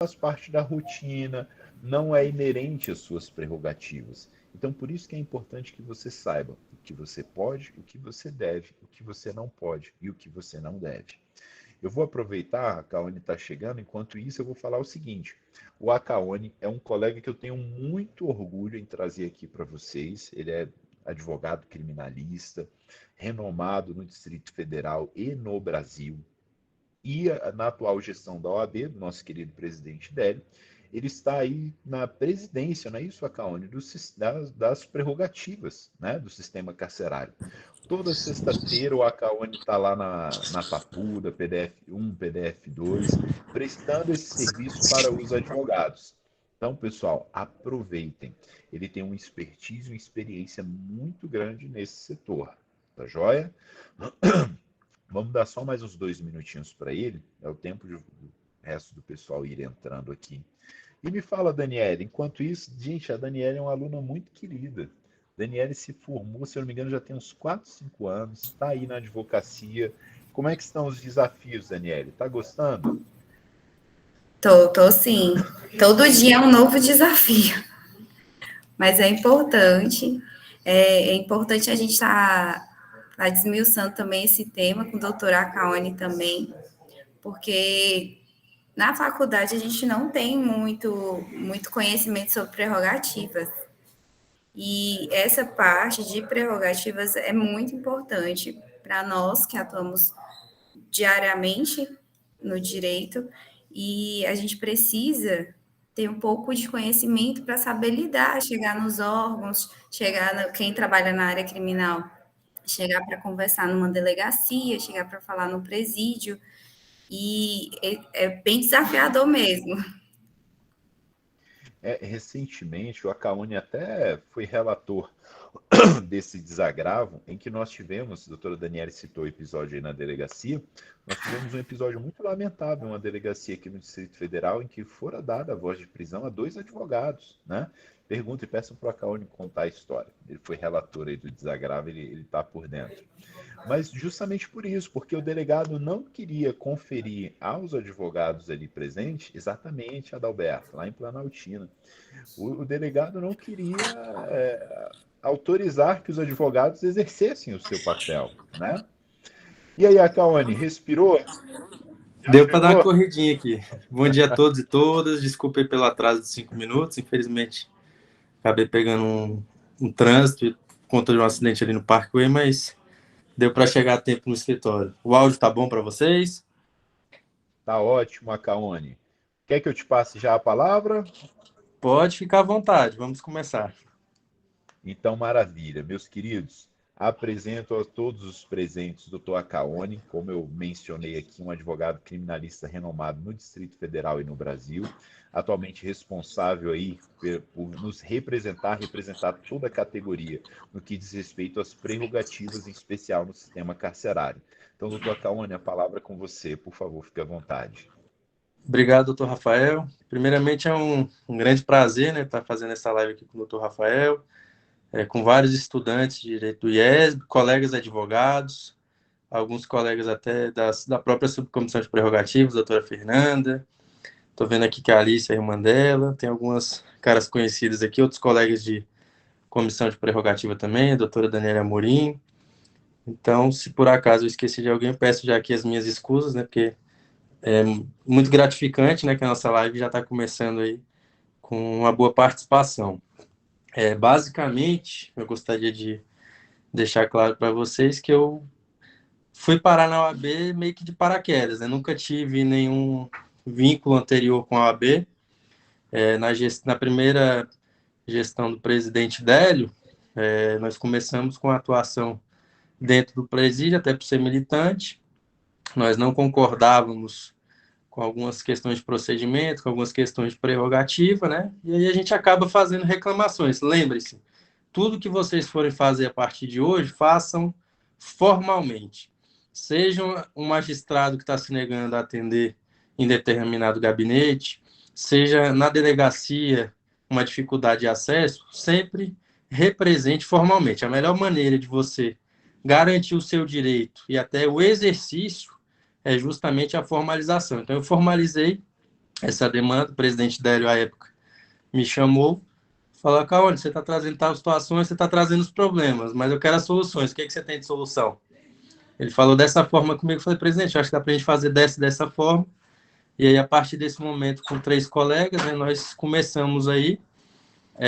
faz parte da rotina, não é inerente às suas prerrogativas. Então, por isso que é importante que você saiba o que você pode, o que você deve, o que você não pode e o que você não deve. Eu vou aproveitar, a Kaone está chegando, enquanto isso eu vou falar o seguinte, o Akaone é um colega que eu tenho muito orgulho em trazer aqui para vocês, ele é advogado criminalista, renomado no Distrito Federal e no Brasil, e na atual gestão da OAB, do nosso querido presidente Délio, ele está aí na presidência, não é isso, Akaone, das prerrogativas, né, do sistema carcerário. Toda sexta-feira o Akaone está lá na Papuda, PDF1, PDF2, prestando esse serviço para os advogados. Então, pessoal, aproveitem. Ele tem uma expertise, uma experiência muito grande nesse setor. Tá joia? Vamos dar só mais uns 2 minutinhos para ele. É o tempo do resto do pessoal ir entrando aqui. E me fala, Daniela, enquanto isso, gente, a Daniela é uma aluna muito querida. Daniela se formou, se eu não me engano, já tem uns 4, 5 anos, está aí na advocacia. Como é que estão os desafios, Daniela? Está gostando? Tô sim. Todo dia é um novo desafio, mas é importante a gente tá desmiuçando também esse tema com o doutor Akaone também, porque na faculdade a gente não tem muito conhecimento sobre prerrogativas. E essa parte de prerrogativas é muito importante para nós que atuamos diariamente no direito, e a gente precisa ter um pouco de conhecimento para saber lidar, chegar nos órgãos, quem trabalha na área criminal, chegar para conversar numa delegacia, chegar para falar no presídio, e é bem desafiador mesmo. Recentemente, o Akaone até foi relator desse desagravo em que nós tivemos, a doutora Daniela citou o episódio aí na delegacia, nós tivemos um episódio muito lamentável, uma delegacia aqui no Distrito Federal, em que fora dada a voz de prisão a 2 advogados, né? Pergunta e peçam para o Akaone contar a história. Ele foi relator aí do desagravo, ele está por dentro. Mas justamente por isso, porque o delegado não queria conferir aos advogados ali presentes, exatamente, Adalberto, lá em Planaltina. O delegado não queria autorizar que os advogados exercessem o seu papel, né? E aí, Akaone, respirou? Já Deu para dar uma chegou? corridinha aqui. Bom dia a todos e todas. Desculpe pelo atraso de 5 minutos. Infelizmente, acabei pegando um trânsito por conta de um acidente ali no Parkway, mas deu para chegar a tempo no escritório. O áudio tá bom para vocês? Tá ótimo, Akaone. Quer que eu te passe já a palavra? Pode ficar à vontade. Vamos começar. Então, maravilha. Meus queridos, apresento a todos os presentes o Dr. Akaone, como eu mencionei aqui, um advogado criminalista renomado no Distrito Federal e no Brasil, atualmente responsável aí por nos representar toda a categoria no que diz respeito às prerrogativas, em especial no sistema carcerário. Então, doutor Akaone, a palavra é com você, por favor, fique à vontade. Obrigado, doutor Rafael. Primeiramente, é um grande prazer, né, estar fazendo essa live aqui com o doutor Rafael, com vários estudantes de direito do IESB, colegas advogados, alguns colegas até da própria subcomissão de prerrogativas, doutora Fernanda. Estou vendo aqui que a Alice é irmã dela, tem algumas caras conhecidas aqui, outros colegas de comissão de prerrogativa também, a doutora Daniela Amorim. Então, se por acaso eu esqueci de alguém, peço já aqui as minhas escusas, né, porque é muito gratificante, né, que a nossa live já está começando aí com uma boa participação. Basicamente, eu gostaria de deixar claro para vocês que eu fui parar na OAB meio que de paraquedas, né? Nunca tive nenhum vínculo anterior com a OAB. Na primeira gestão do presidente Délio, nós começamos com a atuação dentro do presídio, até por ser militante. Nós não concordávamos com algumas questões de procedimento, com algumas questões de prerrogativa, né? E aí a gente acaba fazendo reclamações. Lembre-se, tudo que vocês forem fazer a partir de hoje, façam formalmente. Seja um magistrado que está se negando a atender em determinado gabinete, seja na delegacia uma dificuldade de acesso, sempre represente formalmente. A melhor maneira de você garantir o seu direito e até o exercício é justamente a formalização. Então, eu formalizei essa demanda. O presidente Délio, à época, me chamou, falou: Caone, você está trazendo tal situações, você está trazendo os problemas, mas eu quero as soluções. O que você tem de solução? Ele falou dessa forma comigo. Eu falei: presidente, eu acho que dá para a gente fazer dessa forma. E aí, a partir desse momento, com 3 colegas, né, nós começamos aí,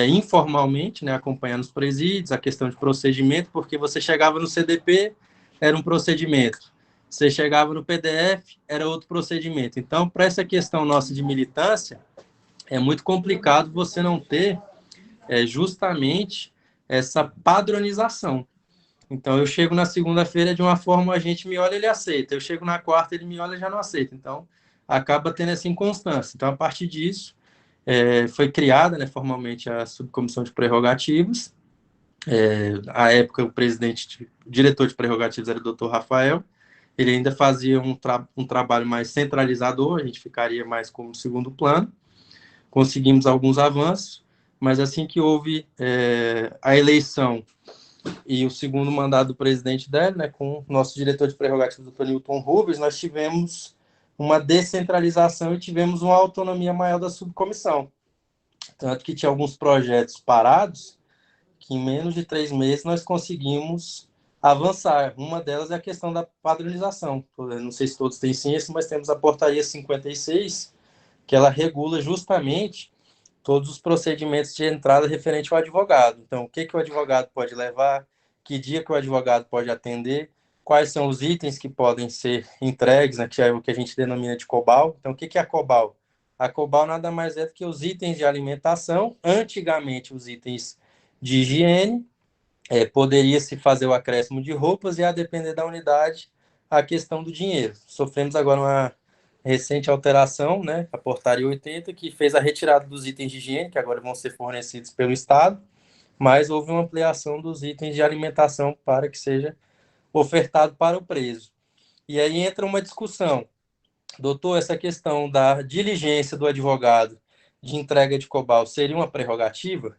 informalmente, né, acompanhando os presídios, a questão de procedimento, porque você chegava no CDP, era um procedimento. Você chegava no PDF, era outro procedimento. Então, para essa questão nossa de militância, é muito complicado você não ter justamente essa padronização. Então, eu chego na segunda-feira de uma forma, a gente me olha, ele aceita. Eu chego na quarta, ele me olha, já não aceita. Então, acaba tendo essa inconstância. Então, a partir disso, foi criada, né, formalmente a subcomissão de prerrogativas. À época, o diretor de prerrogativas era o doutor Rafael. Ele ainda fazia um trabalho mais centralizador, a gente ficaria mais como segundo plano. Conseguimos alguns avanços, mas assim que houve a eleição e o segundo mandato do presidente dele, né, com o nosso diretor de prerrogativas, doutor Newton Rubens, nós tivemos uma descentralização e tivemos uma autonomia maior da subcomissão. Tanto que tinha alguns projetos parados, que em menos de 3 meses nós conseguimos avançar. Uma delas é a questão da padronização. Não sei se todos têm ciência, mas temos a portaria 56, que ela regula justamente todos os procedimentos de entrada referente ao advogado. Então, o que o advogado pode levar, que dia que o advogado pode atender, quais são os itens que podem ser entregues, né, que é o que a gente denomina de COBAL. Então, o que é a COBAL? A COBAL nada mais é do que os itens de alimentação, antigamente os itens de higiene, poderia-se fazer o acréscimo de roupas e, a depender da unidade, a questão do dinheiro. Sofremos agora uma recente alteração, né, a portaria 80, que fez a retirada dos itens de higiene, que agora vão ser fornecidos pelo Estado, mas houve uma ampliação dos itens de alimentação para que seja ofertado para o preso. E aí entra uma discussão. Doutor, essa questão da diligência do advogado de entrega de COBAL seria uma prerrogativa?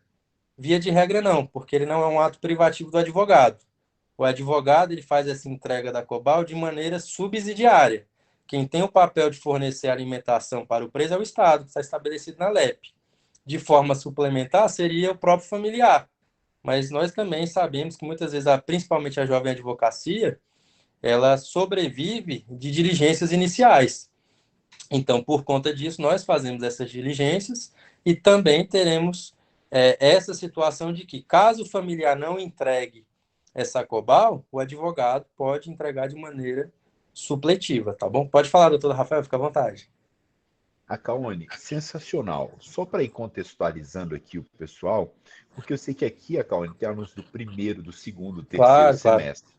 Via de regra, não, porque ele não é um ato privativo do advogado. O advogado ele faz essa entrega da COBAL de maneira subsidiária. Quem tem o papel de fornecer alimentação para o preso é o Estado, que está estabelecido na LEP. De forma suplementar, seria o próprio familiar. Mas nós também sabemos que muitas vezes, principalmente a jovem advocacia, ela sobrevive de diligências iniciais. Então, por conta disso, nós fazemos essas diligências e também teremos essa situação de que, caso o familiar não entregue essa COBAL, o advogado pode entregar de maneira supletiva, tá bom? Pode falar, doutor Rafael, fica à vontade. A Caone, sensacional. Só para ir contextualizando aqui o pessoal, porque eu sei que aqui a Caone tem alunos do primeiro, do segundo, terceiro Claro, claro. semestre.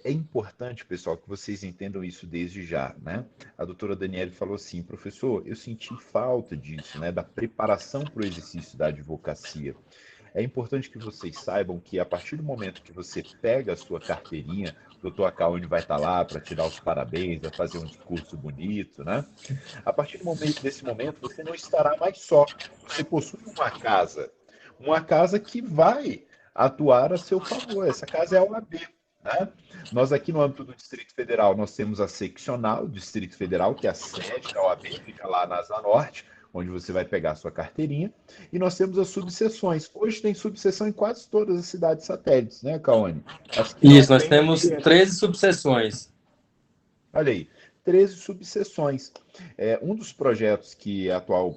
É importante, pessoal, que vocês entendam isso desde já, né? A doutora Daniele falou assim, professor, eu senti falta disso, né? Da preparação para o exercício da advocacia. É importante que vocês saibam que a partir do momento que você pega a sua carteirinha, o doutor Acaone vai estar lá para te dar os parabéns, vai fazer um discurso bonito, né? A partir desse momento, você não estará mais só. Você possui uma casa que vai atuar a seu favor. Essa casa é a OAB. Né? Nós aqui no âmbito do Distrito Federal, nós temos a seccional do Distrito Federal, que é a sede da OAB, fica lá na Asa Norte, onde você vai pegar a sua carteirinha, e nós temos as subseções. Hoje tem subseção em quase todas as cidades satélites, né, Caone? As que não Isso, nós têm temos ali, 13 subseções. olha aí, 13 subseções. Um dos projetos que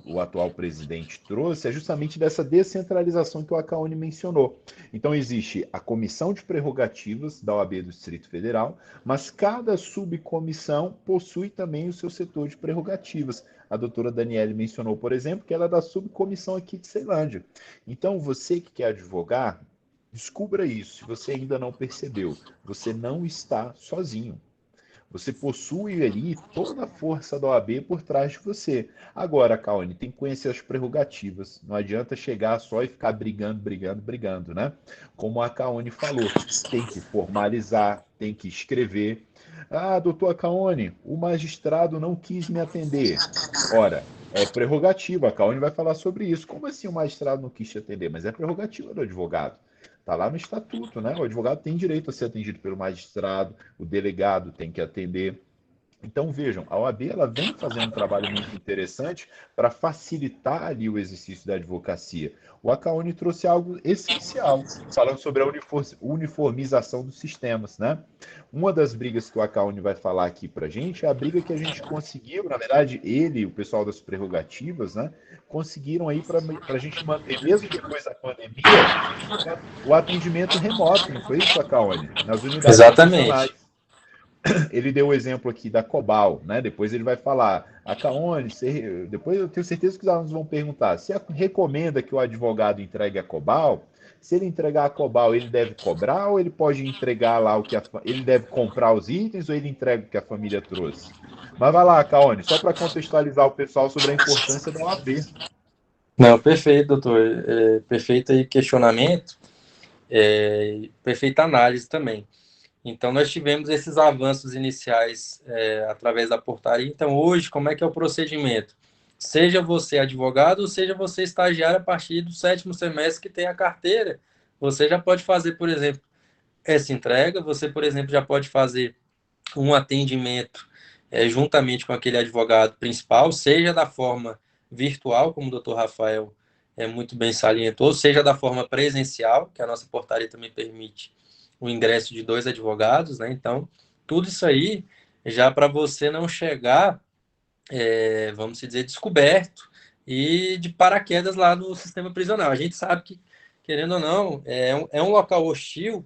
o atual presidente trouxe é justamente dessa descentralização que o Acaone mencionou. Então, existe a Comissão de Prerrogativas da OAB do Distrito Federal, mas cada subcomissão possui também o seu setor de prerrogativas. A doutora Daniele mencionou, por exemplo, que ela é da subcomissão aqui de Ceilândia. Então, você que quer advogar, descubra isso. Se você ainda não percebeu, você não está sozinho. Você possui ali toda a força da OAB por trás de você. Agora, Caone, tem que conhecer as prerrogativas. Não adianta chegar só e ficar brigando, né? Como a Caone falou, tem que formalizar, tem que escrever. Ah, doutor Caone, o magistrado não quis me atender. Ora, é prerrogativa, a Caone vai falar sobre isso. Como assim o magistrado não quis te atender? Mas é prerrogativa do advogado. Está lá no estatuto, né? O advogado tem direito a ser atendido pelo magistrado, o delegado tem que atender. Então, vejam, a OAB ela vem fazendo um trabalho muito interessante para facilitar ali o exercício da advocacia. O Acaone trouxe algo essencial, falando sobre a uniformização dos sistemas, né? Uma das brigas que o Acaone vai falar aqui para a gente é a briga que a gente conseguiu, na verdade, ele e o pessoal das prerrogativas, né? Conseguiram aí para a gente manter, mesmo depois da pandemia, o atendimento remoto, não foi isso, Acaone? Nas unidades Exatamente. prisionais. Ele deu o exemplo aqui da Cobal, né? Depois ele vai falar, a Caone, depois eu tenho certeza que os alunos vão perguntar, se recomenda que o advogado entregue a Cobal? Se ele entregar a Cobal, ele deve cobrar ou ele pode entregar lá o que ele deve comprar os itens ou ele entrega o que a família trouxe? Mas vai lá, Caone, só para contextualizar o pessoal sobre a importância da OAB. Não, perfeito, doutor. Perfeito aí questionamento, perfeita análise também. Então, nós tivemos esses avanços iniciais através da portaria. Então, hoje, como é que é o procedimento? Seja você advogado, ou seja você estagiário a partir do 7º semestre que tem a carteira, você já pode fazer, por exemplo, essa entrega, você, por exemplo, já pode fazer um atendimento juntamente com aquele advogado principal, seja da forma virtual, como o doutor Rafael muito bem salientou, seja da forma presencial, que a nossa portaria também permite o ingresso de 2 advogados, né? Então, tudo isso aí já para você não chegar, vamos dizer, descoberto e de paraquedas lá no sistema prisional. A gente sabe que, querendo ou não, é um local hostil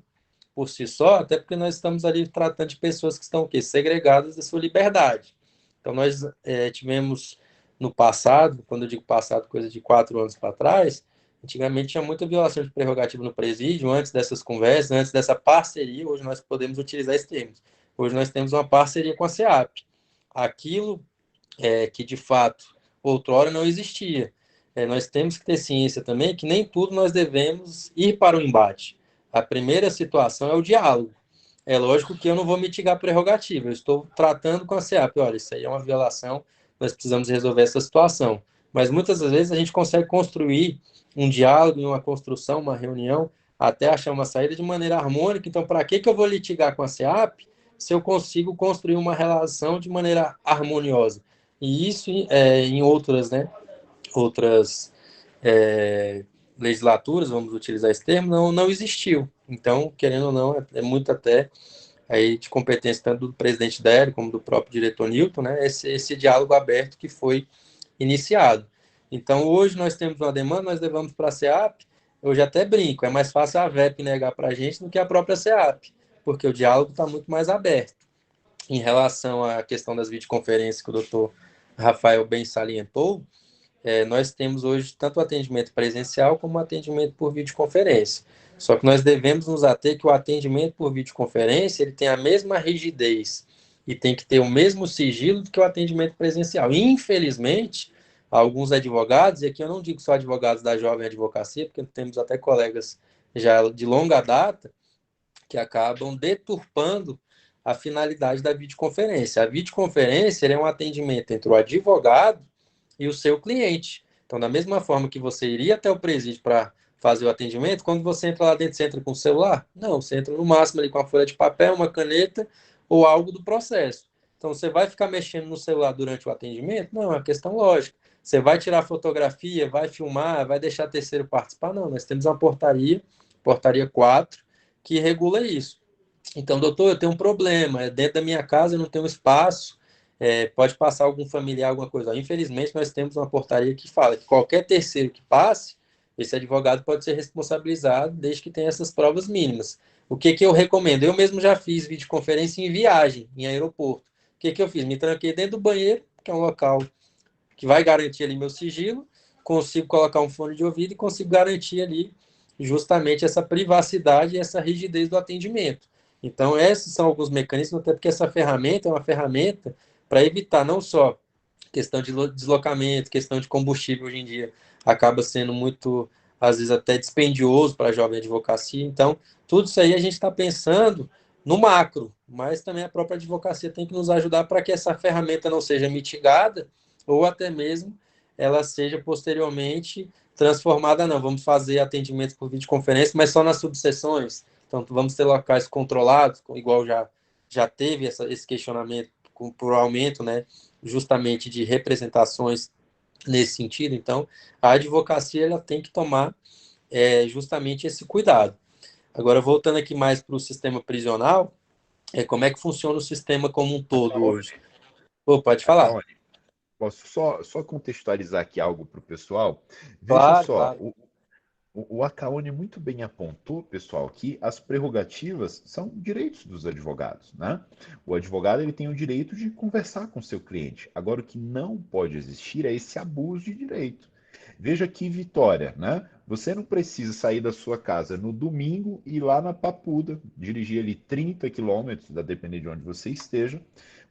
por si só, até porque nós estamos ali tratando de pessoas que estão o quê? Segregadas da sua liberdade. Então, nós tivemos no passado, quando eu digo passado, coisa de 4 anos para trás, antigamente tinha muita violação de prerrogativa no presídio, antes dessas conversas, antes dessa parceria, hoje nós podemos utilizar esse termo. Hoje nós temos uma parceria com a SEAP. Aquilo que, de fato, outrora não existia. Nós temos que ter ciência também que nem tudo nós devemos ir para o embate. A primeira situação é o diálogo. É lógico que eu não vou mitigar a prerrogativa, eu estou tratando com a SEAP, olha, isso aí é uma violação, nós precisamos resolver essa situação. Mas muitas das vezes a gente consegue construir um diálogo, uma construção, uma reunião, até achar uma saída de maneira harmônica. Então, para que eu vou litigar com a SEAP se eu consigo construir uma relação de maneira harmoniosa? E isso em outras, né, outras legislaturas, vamos utilizar esse termo, não existiu. Então, querendo ou não, é muito até aí de competência tanto do presidente Dério como do próprio diretor Newton, né, esse diálogo aberto que foi iniciado. Então, hoje nós temos uma demanda, nós levamos para a SEAP, hoje até brinco, é mais fácil a VEP negar para a gente do que a própria SEAP, porque o diálogo está muito mais aberto. Em relação à questão das videoconferências que o doutor Rafael bem salientou, nós temos hoje tanto o atendimento presencial como o atendimento por videoconferência. Só que nós devemos nos ater que o atendimento por videoconferência ele tem a mesma rigidez e tem que ter o mesmo sigilo do que o atendimento presencial. E, infelizmente, alguns advogados, e aqui eu não digo só advogados da jovem advocacia, porque temos até colegas já de longa data, que acabam deturpando a finalidade da videoconferência. A videoconferência é um atendimento entre o advogado e o seu cliente. Então, da mesma forma que você iria até o presídio para fazer o atendimento, quando você entra lá dentro, você entra com o celular? Não, você entra no máximo ali com a folha de papel, uma caneta ou algo do processo. Então, você vai ficar mexendo no celular durante o atendimento? Não, é uma questão lógica. Você vai tirar fotografia, vai filmar, vai deixar terceiro participar? Não, nós temos uma portaria 4, que regula isso. Então, doutor, eu tenho um problema, dentro da minha casa eu não tenho espaço, pode passar algum familiar, alguma coisa. Infelizmente, nós temos uma portaria que fala que qualquer terceiro que passe, esse advogado pode ser responsabilizado desde que tenha essas provas mínimas. O que eu recomendo? Eu mesmo já fiz videoconferência em viagem, em aeroporto. O que eu fiz? Me tranquei dentro do banheiro, que é um local que vai garantir ali meu sigilo, consigo colocar um fone de ouvido e consigo garantir ali justamente essa privacidade e essa rigidez do atendimento. Então, esses são alguns mecanismos, até porque essa ferramenta é uma ferramenta para evitar não só questão de deslocamento, questão de combustível hoje em dia acaba sendo muito, às vezes, até dispendioso para a jovem advocacia. Então, tudo isso aí a gente está pensando no macro, mas também a própria advocacia tem que nos ajudar para que essa ferramenta não seja mitigada ou até mesmo ela seja posteriormente transformada. Não, vamos fazer atendimentos por videoconferência, mas só nas subseções. Então, vamos ter locais controlados, igual já teve esse questionamento por aumento, né, justamente de representações nesse sentido. Então, a advocacia ela tem que tomar justamente esse cuidado. Agora, voltando aqui mais para o sistema prisional, como é que funciona o sistema como um todo hoje? Pode falar. Acaone, posso só contextualizar aqui algo para o pessoal? Veja Claro, só, claro. o Acaone muito bem apontou, pessoal, que as prerrogativas são direitos dos advogados, né? O advogado ele tem o direito de conversar com seu cliente. Agora, o que não pode existir é esse abuso de direito. Veja que vitória, né? Você não precisa sair da sua casa no domingo e ir lá na Papuda, dirigir ali 30 quilômetros, dependendo de onde você esteja,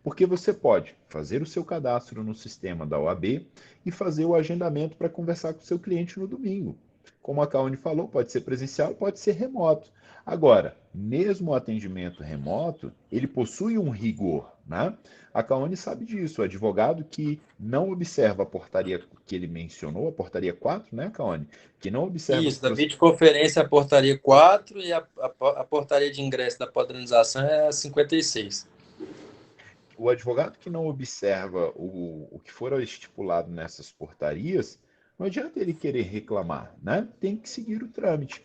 porque você pode fazer o seu cadastro no sistema da OAB e fazer o agendamento para conversar com o seu cliente no domingo. Como a Caone falou, pode ser presencial, pode ser remoto. Agora, mesmo o atendimento remoto, ele possui um rigor, né? A Caone sabe disso. O advogado que não observa a portaria que ele mencionou, a portaria 4, né, Caone? Que não observa os Isso, da processos. videoconferência a portaria 4 e a portaria de ingresso da padronização é a 56. O advogado que não observa o que for estipulado nessas portarias, não adianta ele querer reclamar, né? Tem que seguir o trâmite.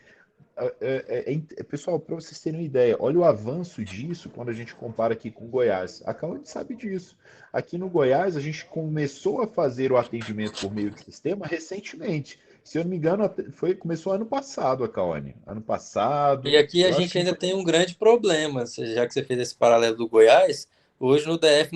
Pessoal, para vocês terem uma ideia, olha o avanço disso quando a gente compara aqui com Goiás. A Cauã sabe disso. Aqui no Goiás, a gente começou a fazer o atendimento por meio do sistema recentemente. Se eu não me engano, começou ano passado, a Caone. Ano passado, E aqui a eu acho gente que ainda foi. tem um grande problema, já que você fez esse paralelo do Goiás, hoje no DF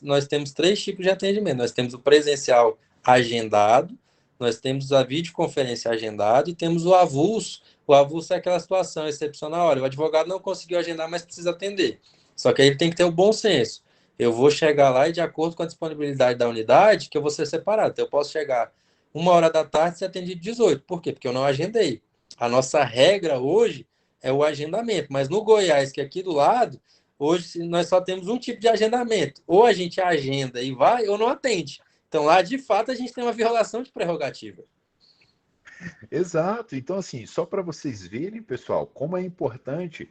nós temos três tipos de atendimento. Nós temos o presencial agendado, nós temos a videoconferência agendada e temos o avulso. O avulso é aquela situação excepcional. Olha, o advogado não conseguiu agendar, mas precisa atender. Só que aí ele tem que ter o bom senso. Eu vou chegar lá e, de acordo com a disponibilidade da unidade, que eu vou ser separado. Então, eu posso chegar 1 hora da tarde e ser atendido 18. Por quê? Porque eu não agendei. A nossa regra hoje é o agendamento. Mas no Goiás, que é aqui do lado, hoje nós só temos um tipo de agendamento. Ou a gente agenda e vai, ou não atende. Então lá, de fato, a gente tem uma violação de prerrogativa. Exato. Então, assim, só para vocês verem, pessoal, como é importante.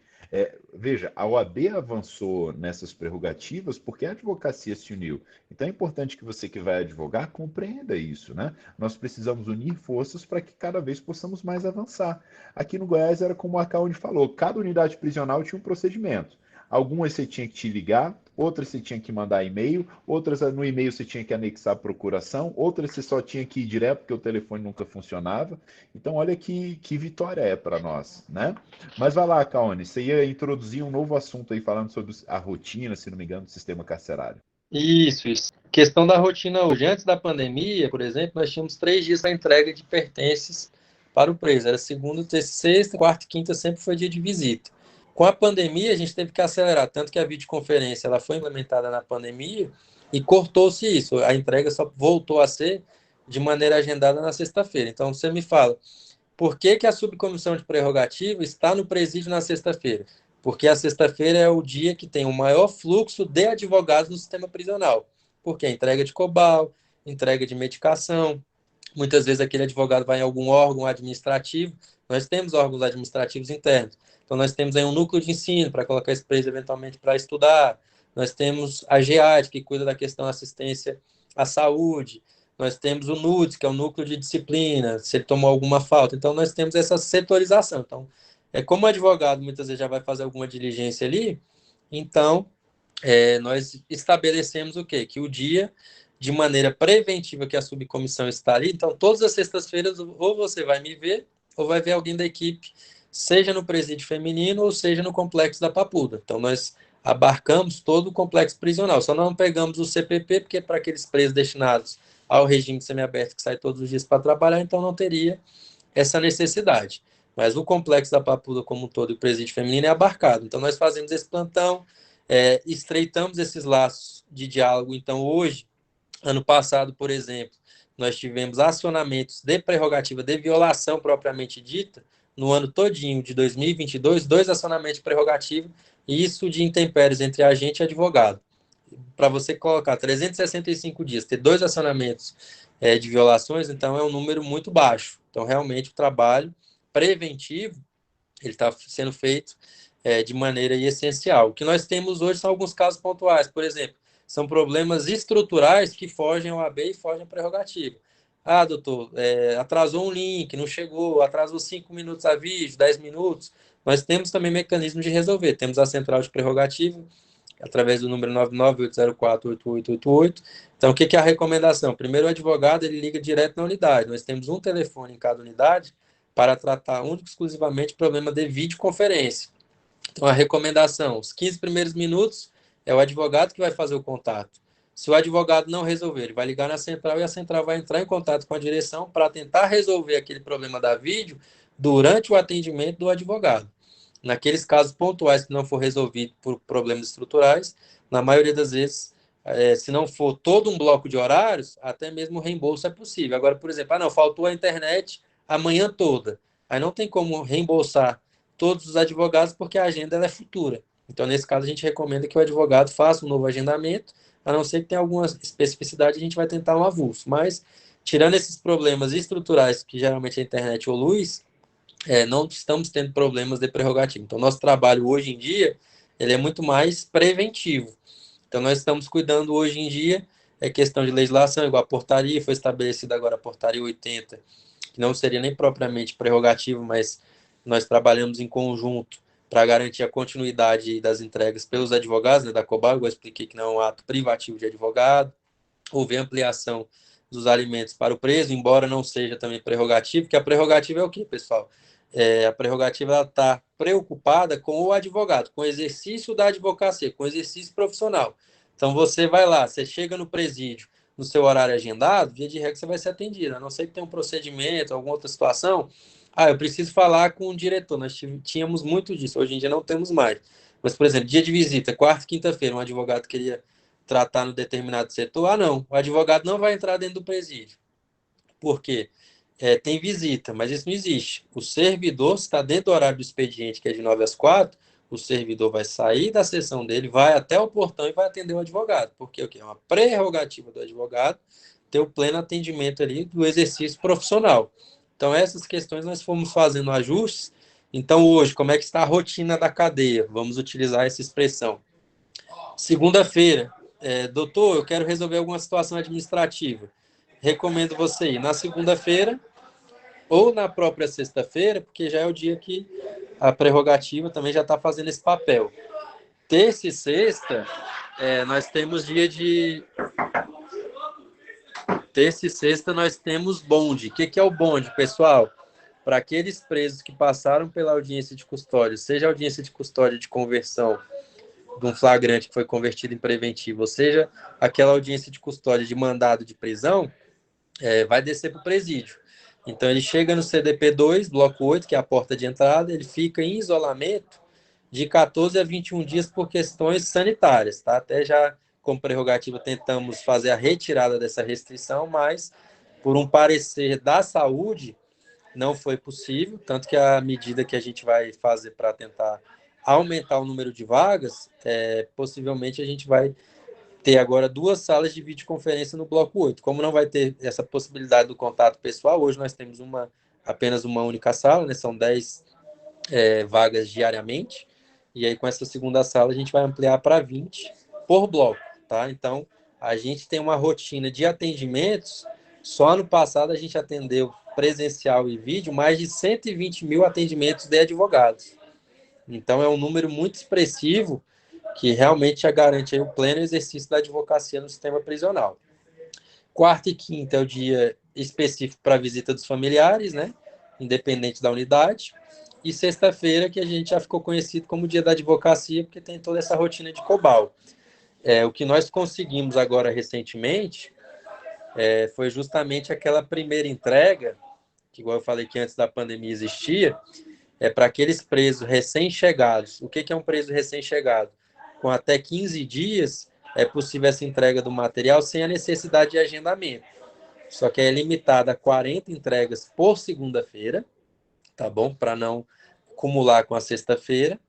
Veja, a OAB avançou nessas prerrogativas porque a advocacia se uniu. Então é importante que você que vai advogar compreenda isso, né? Nós precisamos unir forças para que cada vez possamos mais avançar. Aqui no Goiás era como a Caune falou, cada unidade prisional tinha um procedimento. Algumas você tinha que te ligar, outras você tinha que mandar e-mail, outras no e-mail você tinha que anexar a procuração, outras você só tinha que ir direto porque o telefone nunca funcionava. Então, olha que vitória é para nós, né? Mas vai lá, Caone, você ia introduzir um novo assunto aí falando sobre a rotina, se não me engano, do sistema carcerário. Isso, isso. Questão da rotina hoje. Antes da pandemia, por exemplo, nós tínhamos 3 dias para entrega de pertences para o preso. Era segunda, terça, sexta, quarta e quinta sempre foi dia de visita. Com a pandemia, a gente teve que acelerar, tanto que a videoconferência ela foi implementada na pandemia e cortou-se isso. A entrega só voltou a ser de maneira agendada na sexta-feira. Então, você me fala, por que que a subcomissão de prerrogativa está no presídio na sexta-feira? Porque a sexta-feira é o dia que tem o maior fluxo de advogados no sistema prisional. Porque é entrega de COBAL, entrega de medicação, muitas vezes aquele advogado vai em algum órgão administrativo, nós temos órgãos administrativos internos, então nós temos aí um núcleo de ensino para colocar esse preso eventualmente para estudar, nós temos a GEAD, que cuida da questão da assistência à saúde, nós temos o NUDES, que é o núcleo de disciplina, se ele tomou alguma falta, então nós temos essa setorização, então como o advogado muitas vezes já vai fazer alguma diligência ali, então nós estabelecemos o quê? Que o dia, de maneira preventiva, que a subcomissão está ali, então todas as sextas-feiras ou você vai me ver, ou vai ver alguém da equipe, seja no presídio feminino ou seja no complexo da Papuda. Então nós abarcamos todo o complexo prisional, só não pegamos o CPP, porque é para aqueles presos destinados ao regime semiaberto que sai todos os dias para trabalhar, então não teria essa necessidade. Mas o complexo da Papuda como um todo e o presídio feminino é abarcado. Então nós fazemos esse plantão, estreitamos esses laços de diálogo. Então, hoje, ano passado, por exemplo, nós tivemos acionamentos de prerrogativa de violação propriamente dita, no ano todinho de 2022, 2 acionamentos de prerrogativa, e isso de intempéries entre agente e advogado. Para você colocar 365 dias, ter 2 acionamentos de violações, então é um número muito baixo. Então, realmente, o trabalho preventivo ele está sendo feito de maneira essencial. O que nós temos hoje são alguns casos pontuais. Por exemplo, são problemas estruturais que fogem ao AB e fogem à prerrogativa. Ah, doutor, atrasou um link, não chegou, atrasou 5 minutos a vídeo, 10 minutos. Nós temos também mecanismo de resolver. Temos a central de prerrogativa, através do número 998048888. Então, o que é a recomendação? Primeiro, o advogado ele liga direto na unidade. Nós temos um telefone em cada unidade para tratar único e exclusivamente o problema de videoconferência. Então, a recomendação, os 15 primeiros minutos é o advogado que vai fazer o contato. Se o advogado não resolver, ele vai ligar na central e a central vai entrar em contato com a direção para tentar resolver aquele problema da vídeo durante o atendimento do advogado. Naqueles casos pontuais que não for resolvido por problemas estruturais, na maioria das vezes, se não for todo um bloco de horários, até mesmo o reembolso é possível. Agora, por exemplo, não, faltou a internet a manhã toda. Aí não tem como reembolsar todos os advogados porque a agenda ela é futura. Então, nesse caso, a gente recomenda que o advogado faça um novo agendamento, a não ser que tenha alguma especificidade, a gente vai tentar um avulso. Mas, tirando esses problemas estruturais, que geralmente a internet ou luz, não estamos tendo problemas de prerrogativa. Então, nosso trabalho hoje em dia, ele é muito mais preventivo. Então, nós estamos cuidando hoje em dia, questão de legislação, igual a portaria, foi estabelecida agora a portaria 80, que não seria nem propriamente prerrogativo, mas nós trabalhamos em conjunto para garantir a continuidade das entregas pelos advogados, né, da COBAL, eu expliquei que não é um ato privativo de advogado. Houve ampliação dos alimentos para o preso, embora não seja também prerrogativo, porque a prerrogativa é o quê, pessoal? A prerrogativa está preocupada com o advogado, com o exercício da advocacia, com o exercício profissional. Então, você vai lá, você chega no presídio, no seu horário agendado, via de regra você vai ser atendido, a não ser que tenha um procedimento, alguma outra situação. Eu preciso falar com o diretor. Nós tínhamos muito disso, hoje em dia não temos mais. Mas, por exemplo, dia de visita, quarta e quinta-feira, um advogado queria tratar no determinado setor. Não, o advogado não vai entrar dentro do presídio. Por quê? Tem visita, mas isso não existe. O servidor está dentro do horário do expediente, que é de 9 às 4, o servidor vai sair da sessão dele, vai até o portão e vai atender o advogado. Porque o quê? É uma prerrogativa do advogado ter o pleno atendimento ali do exercício profissional. Então, essas questões nós fomos fazendo ajustes. Então, hoje, como é que está a rotina da cadeia? Vamos utilizar essa expressão. Segunda-feira, doutor, eu quero resolver alguma situação administrativa. Recomendo você ir na segunda-feira ou na própria sexta-feira, porque já é o dia que a prerrogativa também já está fazendo esse papel. Terça e sexta, nós temos dia de... Terça e sexta nós temos bonde. O que é o bonde, pessoal? Para aqueles presos que passaram pela audiência de custódia, seja audiência de custódia de conversão de um flagrante que foi convertido em preventivo, ou seja, aquela audiência de custódia de mandado de prisão, vai descer para o presídio. Então, ele chega no CDP2, bloco 8, que é a porta de entrada, ele fica em isolamento de 14 a 21 dias por questões sanitárias, tá? Até já, como prerrogativa, tentamos fazer a retirada dessa restrição, mas, por um parecer da saúde, não foi possível, tanto que a medida que a gente vai fazer para tentar aumentar o número de vagas, possivelmente a gente vai ter agora 2 salas de videoconferência no bloco 8. Como não vai ter essa possibilidade do contato pessoal, hoje nós temos apenas uma única sala, né? São 10 vagas diariamente, e aí com essa segunda sala a gente vai ampliar para 20 por bloco, tá? Então, a gente tem uma rotina de atendimentos. Só ano passado a gente atendeu presencial e vídeo mais de 120 mil atendimentos de advogados. Então, é um número muito expressivo que realmente já garante aí o pleno exercício da advocacia no sistema prisional. Quarta e quinta é o dia específico para a visita dos familiares, né? Independente da unidade. E sexta-feira, que a gente já ficou conhecido como dia da advocacia, porque tem toda essa rotina de COBAL. O que nós conseguimos agora recentemente foi justamente aquela primeira entrega, que igual eu falei que antes da pandemia existia, para aqueles presos recém-chegados. O que é um preso recém-chegado? Com até 15 dias, é possível essa entrega do material sem a necessidade de agendamento. Só que é limitada a 40 entregas por segunda-feira, tá bom? Para não acumular com a sexta-feira.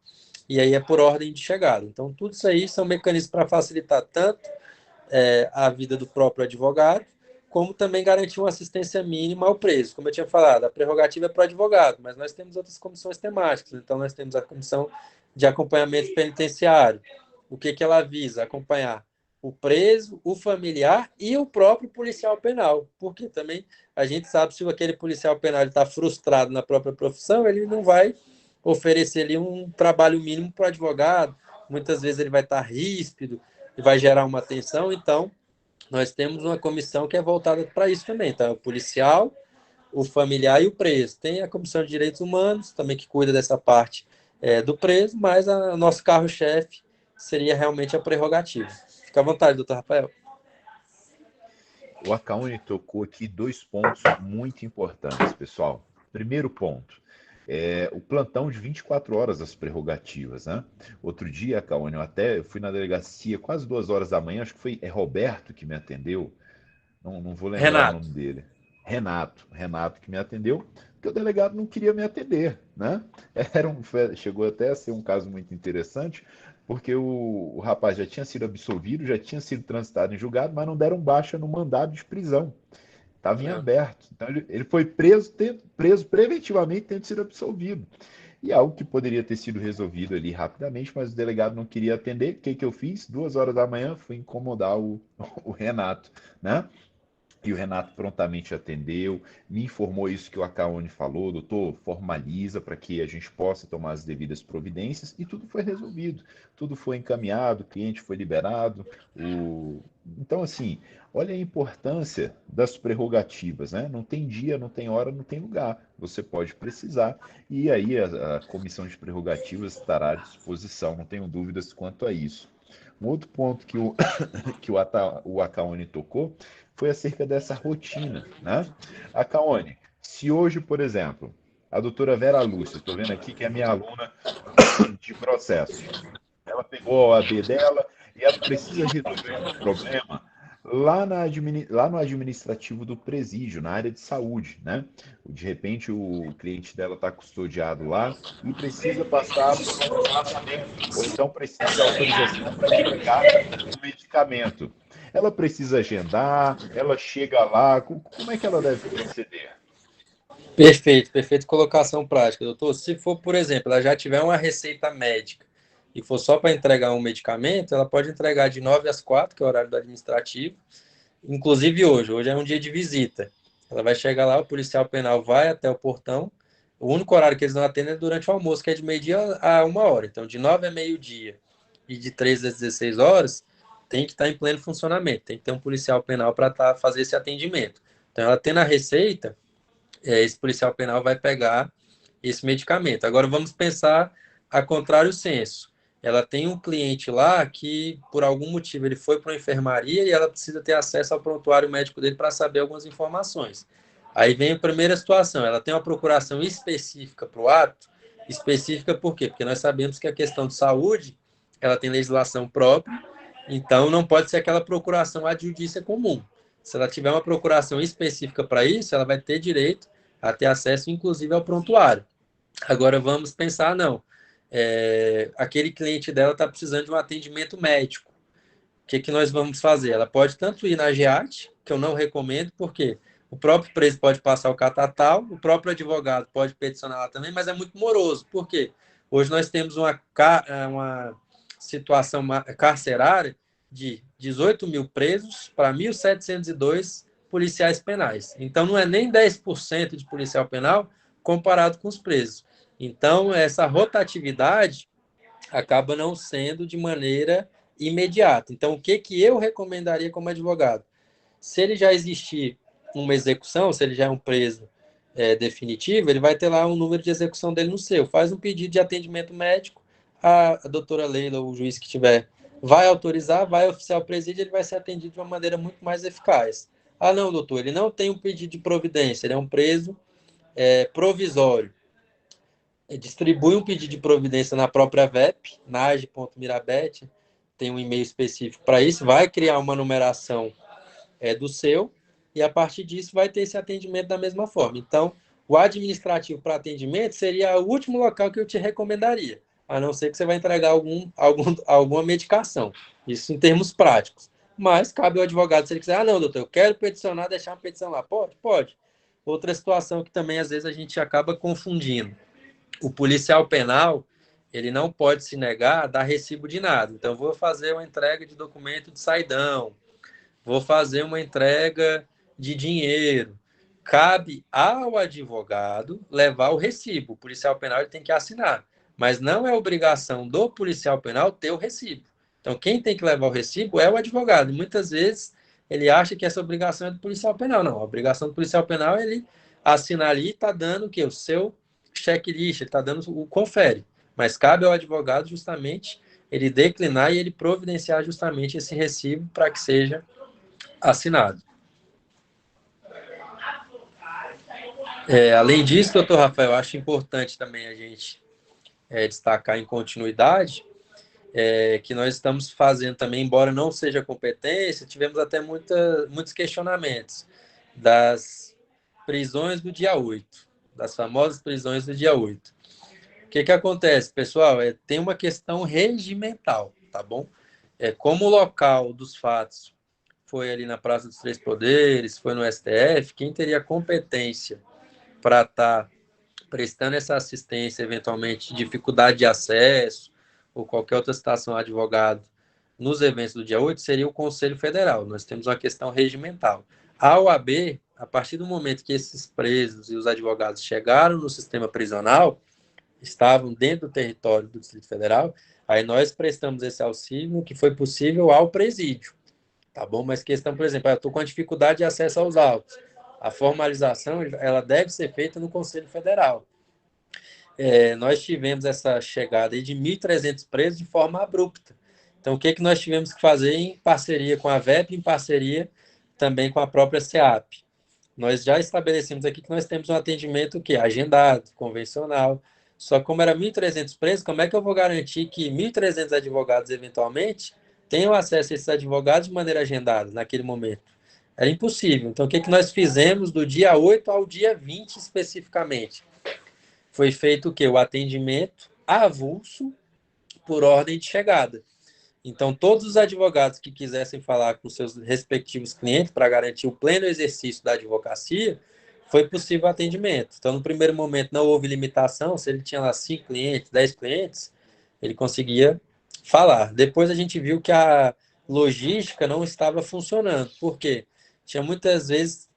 E aí é por ordem de chegada. Então, tudo isso aí são mecanismos para facilitar tanto a vida do próprio advogado, como também garantir uma assistência mínima ao preso. Como eu tinha falado, a prerrogativa é para o advogado, mas nós temos outras comissões temáticas. Então, nós temos a comissão de acompanhamento penitenciário. O que ela visa? Acompanhar o preso, o familiar e o próprio policial penal, porque também a gente sabe se aquele policial penal está frustrado na própria profissão, ele não vai oferecer ali um trabalho mínimo para o advogado, muitas vezes ele vai estar ríspido e vai gerar uma tensão, então nós temos uma comissão que é voltada para isso também, tá? O policial, o familiar e o preso. Tem a Comissão de Direitos Humanos, também que cuida dessa parte do preso, mas o nosso carro-chefe seria realmente a prerrogativa. Fica à vontade, doutor Rafael. O Acaone tocou aqui 2 pontos muito importantes, pessoal. Primeiro ponto, o plantão de 24 horas das prerrogativas, né? Outro dia, Acaone, eu fui na delegacia quase 2 horas da manhã, acho que foi Roberto que me atendeu, não vou lembrar o nome dele. Renato que me atendeu, porque o delegado não queria me atender, né? Chegou até a ser um caso muito interessante, porque o rapaz já tinha sido absolvido, já tinha sido transitado em julgado, mas não deram baixa no mandado de prisão. Estava em aberto. Então ele foi preso preventivamente, tendo sido absolvido. E algo que poderia ter sido resolvido ali rapidamente, mas o delegado não queria atender. O que eu fiz? 2 horas da manhã, fui incomodar o Renato, né? E o Renato prontamente atendeu, me informou isso que o Acaone falou, doutor, formaliza para que a gente possa tomar as devidas providências, e tudo foi resolvido, tudo foi encaminhado, o cliente foi liberado. Então, assim, olha a importância das prerrogativas, né? Não tem dia, não tem hora, não tem lugar. Você pode precisar, e aí a comissão de prerrogativas estará à disposição, não tenho dúvidas quanto a isso. Um outro ponto que o Acaone tocou foi acerca dessa rotina, né? Acaone, se hoje, por exemplo, a doutora Vera Lúcia, estou vendo aqui que é minha aluna de processo, ela pegou a OAB dela e ela precisa resolver um problema lá no administrativo do presídio, na área de saúde, né? De repente o cliente dela está custodiado lá e precisa passar por um tratamento, ou então precisa de autorização para entregar um medicamento. Ela precisa agendar, ela chega lá, como é que ela deve proceder? Perfeito, colocação prática, doutor. Se for, por exemplo, ela já tiver uma receita médica e for só para entregar um medicamento, ela pode entregar de 9 às 4, que é o horário do administrativo, inclusive hoje é um dia de visita. Ela vai chegar lá, o policial penal vai até o portão, o único horário que eles não atendem é durante o almoço, que é de meio-dia a 1 hora. Então, de 9 a meio-dia e de 13 às 16 horas, tem que estar em pleno funcionamento, tem que ter um policial penal para fazer esse atendimento. Então, ela tendo a receita, esse policial penal vai pegar esse medicamento. Agora, vamos pensar a contrário senso. Ela tem um cliente lá que, por algum motivo, ele foi para uma enfermaria e ela precisa ter acesso ao prontuário médico dele para saber algumas informações. Aí vem a primeira situação, ela tem uma procuração específica para o ato, específica por quê? Porque nós sabemos que a questão de saúde, ela tem legislação própria, então não pode ser aquela procuração adjudícia comum. Se ela tiver uma procuração específica para isso, ela vai ter direito a ter acesso, inclusive, ao prontuário. Agora vamos pensar, não. Aquele cliente dela está precisando de um atendimento médico. O que nós vamos fazer? Ela pode tanto ir na GEAT, que eu não recomendo, porque o próprio preso pode passar o catatal, o próprio advogado pode peticionar lá também, mas é muito moroso. Por quê? Hoje nós temos uma situação carcerária de 18 mil presos para 1.702 policiais penais. Então, não é nem 10% de policial penal comparado com os presos. Então, essa rotatividade acaba não sendo de maneira imediata. Então, o que eu recomendaria como advogado? Se ele já existir uma execução, se ele já é um preso definitivo, ele vai ter lá um número de execução dele no seu. Faz um pedido de atendimento médico, a doutora Leila, o juiz que tiver, vai autorizar, vai oficiar o presídio, ele vai ser atendido de uma maneira muito mais eficaz. Ah, não, doutor, ele não tem um pedido de providência, ele é um preso provisório. Distribui um pedido de providência na própria VEP, nage.mirabet, tem um e-mail específico para isso, vai criar uma numeração do seu, e a partir disso vai ter esse atendimento da mesma forma. Então, o administrativo para atendimento seria o último local que eu te recomendaria, a não ser que você vai entregar alguma medicação. Isso em termos práticos. Mas cabe ao advogado, se ele quiser, não, doutor, eu quero peticionar, deixar uma petição lá. Pode. Outra situação que também, às vezes, a gente acaba confundindo. O policial penal, ele não pode se negar a dar recibo de nada. Então, vou fazer uma entrega de documento de saidão, vou fazer uma entrega de dinheiro. Cabe ao advogado levar o recibo. O policial penal ele tem que assinar, mas não é obrigação do policial penal ter o recibo. Então, quem tem que levar o recibo é o advogado. E muitas vezes ele acha que essa obrigação é do policial penal. Não, a obrigação do policial penal é ele assinar ali e está dando o quê? O seu checklist, ele está dando o confere. Mas cabe ao advogado justamente ele declinar e ele providenciar justamente esse recibo para que seja assinado. Além disso, doutor Rafael, acho importante também a gente destacar em continuidade que nós estamos fazendo também, embora não seja competência, tivemos até muitos questionamentos das prisões do dia 8, das famosas prisões do dia 8. O que acontece, pessoal? Tem uma questão regimental, tá bom? Como o local dos fatos foi ali na Praça dos Três Poderes, foi no STF, quem teria competência para estar prestando essa assistência, eventualmente dificuldade de acesso ou qualquer outra situação advogado nos eventos do dia 8, seria o Conselho Federal. Nós temos uma questão regimental. A OAB, a partir do momento que esses presos e os advogados chegaram no sistema prisional, estavam dentro do território do Distrito Federal, aí nós prestamos esse auxílio que foi possível ao presídio, tá bom? Mas questão, por exemplo, eu estou com a dificuldade de acesso aos autos. A formalização, ela deve ser feita no Conselho Federal. Nós tivemos essa chegada aí de 1.300 presos de forma abrupta. Então, o que nós tivemos que fazer em parceria com a VEP, em parceria também com a própria SEAP? Nós já estabelecemos aqui que nós temos um atendimento agendado, convencional. Só como era 1.300 presos, como é que eu vou garantir que 1.300 advogados, eventualmente, tenham acesso a esses advogados de maneira agendada naquele momento? Era impossível. Então, o que nós fizemos do dia 8 ao dia 20, especificamente? Foi feito o quê? O atendimento avulso por ordem de chegada. Então, todos os advogados que quisessem falar com seus respectivos clientes para garantir o pleno exercício da advocacia, foi possível atendimento. Então, no primeiro momento, não houve limitação. Se ele tinha lá 5 clientes, 10 clientes, ele conseguia falar. Depois a gente viu que a logística não estava funcionando. Por quê? Tinha muitas vezes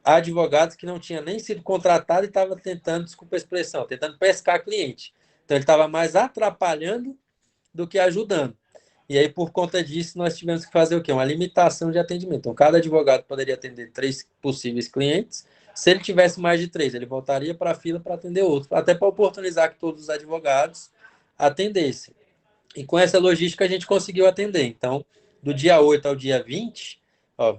advogados que não tinham nem sido contratados e estavam tentando, desculpa a expressão, tentando pescar cliente. Então, ele estava mais atrapalhando do que ajudando. E aí, por conta disso, nós tivemos que fazer o quê? Uma limitação de atendimento. Então, cada advogado poderia atender 3 possíveis clientes. Se ele tivesse mais de 3, ele voltaria para a fila para atender outro, até para oportunizar que todos os advogados atendessem. E com essa logística, a gente conseguiu atender. Então, do dia 8 ao dia 20,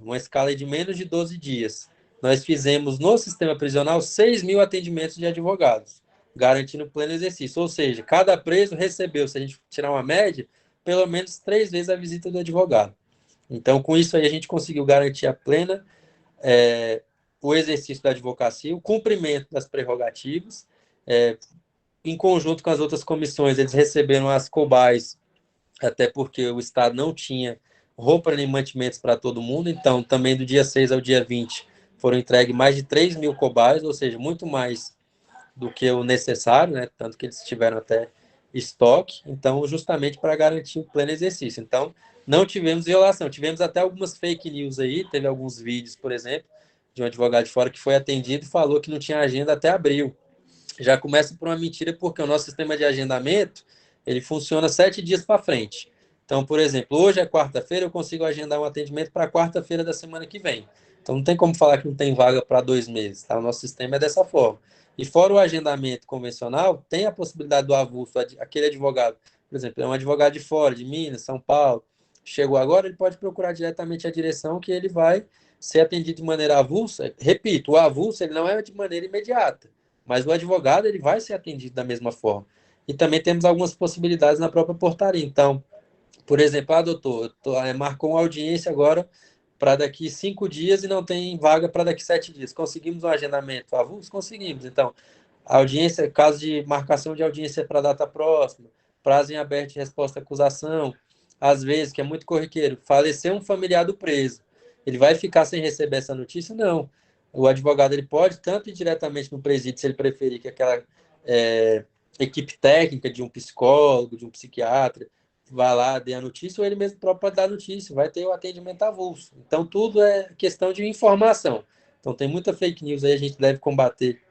uma escala de menos de 12 dias, nós fizemos no sistema prisional 6.000 atendimentos de advogados, garantindo pleno exercício. Ou seja, cada preso recebeu, se a gente tirar uma média, pelo menos 3 vezes a visita do advogado. Então, com isso aí, a gente conseguiu garantir a plena o exercício da advocacia, o cumprimento das prerrogativas. Em conjunto com as outras comissões, eles receberam as cobais, até porque o Estado não tinha roupa nem mantimentos para todo mundo. Então, também do dia 6 ao dia 20, foram entregues mais de 3.000 cobais, ou seja, muito mais do que o necessário, né? Tanto que eles tiveram até estoque, então, justamente para garantir o pleno exercício. Então, não tivemos violação, tivemos até algumas fake news aí, teve alguns vídeos, por exemplo, de um advogado de fora que foi atendido e falou que não tinha agenda até abril. Já começa por uma mentira, porque o nosso sistema de agendamento, ele funciona 7 dias para frente. Então, por exemplo, hoje é quarta-feira, eu consigo agendar um atendimento para quarta-feira da semana que vem. Então, não tem como falar que não tem vaga para 2 meses, tá? O nosso sistema é dessa forma. E fora o agendamento convencional, tem a possibilidade do avulso, aquele advogado, por exemplo, é um advogado de fora, de Minas, São Paulo, chegou agora, ele pode procurar diretamente a direção que ele vai ser atendido de maneira avulsa. Repito, o avulso ele não é de maneira imediata, mas o advogado ele vai ser atendido da mesma forma. E também temos algumas possibilidades na própria portaria. Então, por exemplo, doutor, marcou uma audiência agora para daqui 5 dias e não tem vaga para daqui 7 dias. Conseguimos um agendamento avulso? Conseguimos. Então, a audiência, caso de marcação de audiência para data próxima, prazo em aberto de resposta à acusação, às vezes, que é muito corriqueiro, faleceu um familiar do preso. Ele vai ficar sem receber essa notícia? Não. O advogado ele pode tanto ir diretamente no presídio, se ele preferir que aquela equipe técnica de um psicólogo, de um psiquiatra, vai lá, dê a notícia, ou ele mesmo próprio pode dar a notícia, vai ter o atendimento avulso. Então, tudo é questão de informação. Então, tem muita fake news aí, a gente deve combater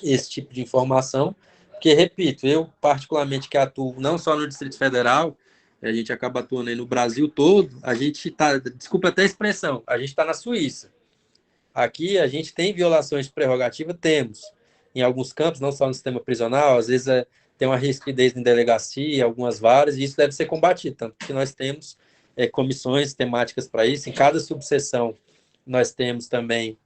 esse tipo de informação, porque, repito, eu particularmente que atuo não só no Distrito Federal, a gente acaba atuando aí no Brasil todo, a gente está, desculpa até a expressão, a gente está na Suíça. Aqui a gente tem violações de prerrogativa, temos. Em alguns campos, não só no sistema prisional, às vezes tem uma rispidez em delegacia, algumas varas, e isso deve ser combatido, tanto que nós temos comissões temáticas para isso. Em cada subseção, nós temos também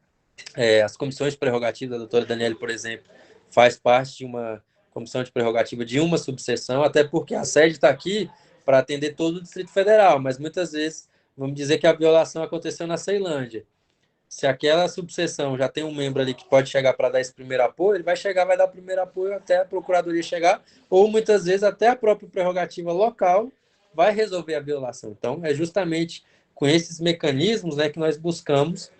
as comissões de prerrogativa. A doutora Daniele, por exemplo, faz parte de uma comissão de prerrogativa de uma subseção, até porque a sede está aqui para atender todo o Distrito Federal, mas muitas vezes, vamos dizer que a violação aconteceu na Ceilândia. Se aquela subseção já tem um membro ali que pode chegar para dar esse primeiro apoio, ele vai chegar, vai dar o primeiro apoio até a procuradoria chegar, ou muitas vezes até a própria prerrogativa local vai resolver a violação. Então, é justamente com esses mecanismos, né, que nós buscamos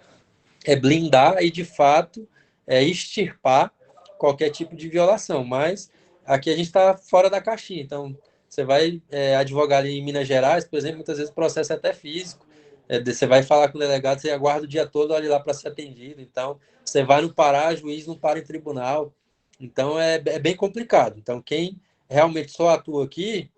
blindar e, de fato, extirpar qualquer tipo de violação. Mas aqui a gente está fora da caixinha. Então, você vai advogar ali em Minas Gerais, por exemplo, muitas vezes o processo é até físico. Você vai falar com o delegado, você aguarda o dia todo ali lá para ser atendido. Então, você vai no Pará, juiz não para em tribunal. Então, é bem complicado. Então, quem realmente só atua aqui,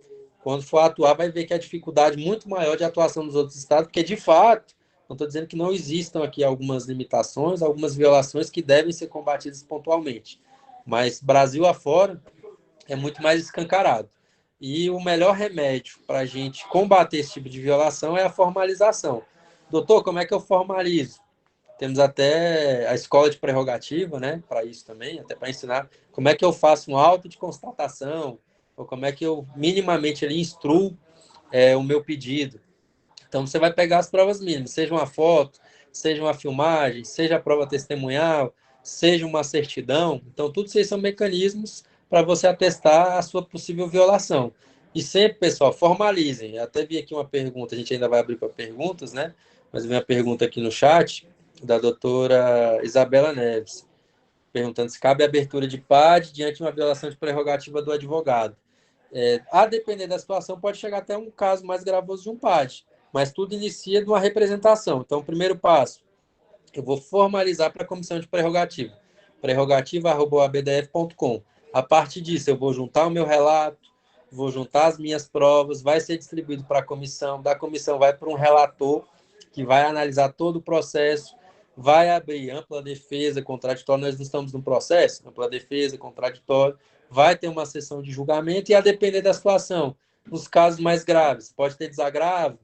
quando for atuar, vai ver que a dificuldade muito maior de atuação nos outros estados, porque, de fato, não estou dizendo que não existam aqui algumas limitações, algumas violações que devem ser combatidas pontualmente. Mas, Brasil afora, é muito mais escancarado. E o melhor remédio para a gente combater esse tipo de violação é a formalização. Doutor, como é que eu formalizo? Temos até a escola de prerrogativa, né, para isso também, até para ensinar como é que eu faço um auto de constatação, ou como é que eu minimamente ali instruo o meu pedido. Então, você vai pegar as provas mínimas, seja uma foto, seja uma filmagem, seja a prova testemunhal, seja uma certidão. Então, tudo isso são mecanismos para você atestar a sua possível violação. E sempre, pessoal, formalizem. Eu até vi aqui uma pergunta, a gente ainda vai abrir para perguntas, né? Mas vem uma pergunta aqui no chat da doutora Isabela Neves, perguntando se cabe abertura de PAD diante de uma violação de prerrogativa do advogado. A depender da situação, pode chegar até um caso mais gravoso de um PAD, mas tudo inicia de uma representação. Então, o primeiro passo, eu vou formalizar para a comissão de prerrogativa, prerrogativa@abdf.com. A partir disso, eu vou juntar o meu relato, vou juntar as minhas provas, vai ser distribuído para a comissão, da comissão vai para um relator, que vai analisar todo o processo, vai abrir ampla defesa, contraditório, nós não estamos no processo, ampla defesa, contraditório, vai ter uma sessão de julgamento e, a depender da situação, nos casos mais graves, pode ter desagravo,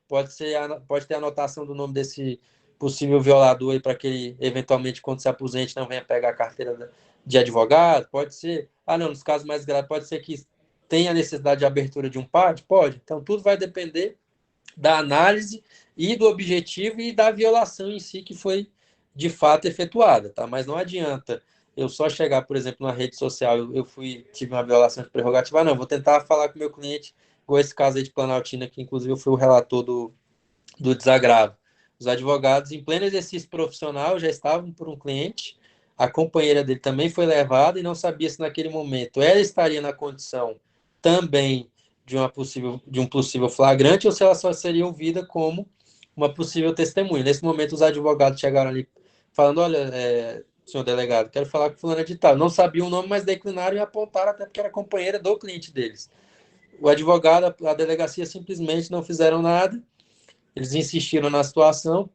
pode ter anotação do nome desse possível violador aí para que ele, eventualmente, quando se aposente, não venha pegar a carteira de advogado, pode ser, não, nos casos mais graves, pode ser que tenha necessidade de abertura de um PAD, pode. Então, tudo vai depender da análise e do objetivo e da violação em si que foi, de fato, efetuada, tá? Mas não adianta eu só chegar, por exemplo, na rede social, tive uma violação de prerrogativa, não, vou tentar falar com o meu cliente, igual esse caso aí de Planaltina, que inclusive eu fui o relator do desagravo. Os advogados, em pleno exercício profissional, já estavam por um cliente, a companheira dele também foi levada e não sabia se naquele momento ela estaria na condição também de um possível flagrante ou se ela só seria ouvida como uma possível testemunha. Nesse momento, os advogados chegaram ali falando, olha, senhor delegado, quero falar com fulana de tal. Não sabiam o nome, mas declinaram e apontaram até porque era companheira do cliente deles. O advogado, a delegacia simplesmente não fizeram nada, eles insistiram na situação,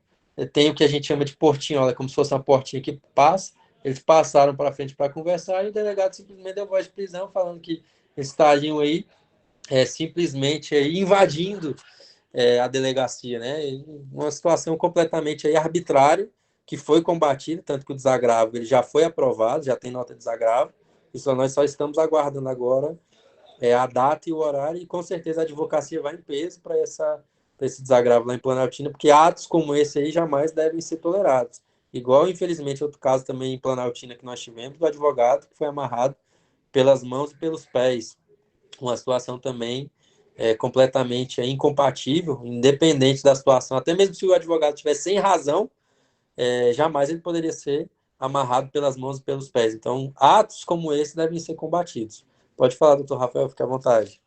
tem o que a gente chama de portinhola, como se fosse uma portinha que passa, eles passaram para frente para conversar e o delegado simplesmente deu voz de prisão, falando que eles estariam aí simplesmente invadindo a delegacia, né? Uma situação completamente arbitrária, que foi combatida, tanto que o desagravo ele já foi aprovado, já tem nota de desagravo, e nós só estamos aguardando agora a data e o horário, e com certeza a advocacia vai em peso para esse desagravo lá em Planaltina, porque atos como esse aí jamais devem ser tolerados. Igual, infelizmente, outro caso também em Planaltina que nós tivemos, do advogado que foi amarrado pelas mãos e pelos pés. Uma situação também completamente incompatível, independente da situação. Até mesmo se o advogado tivesse sem razão, jamais ele poderia ser amarrado pelas mãos e pelos pés. Então, atos como esse devem ser combatidos. Pode falar, doutor Rafael, fique à vontade.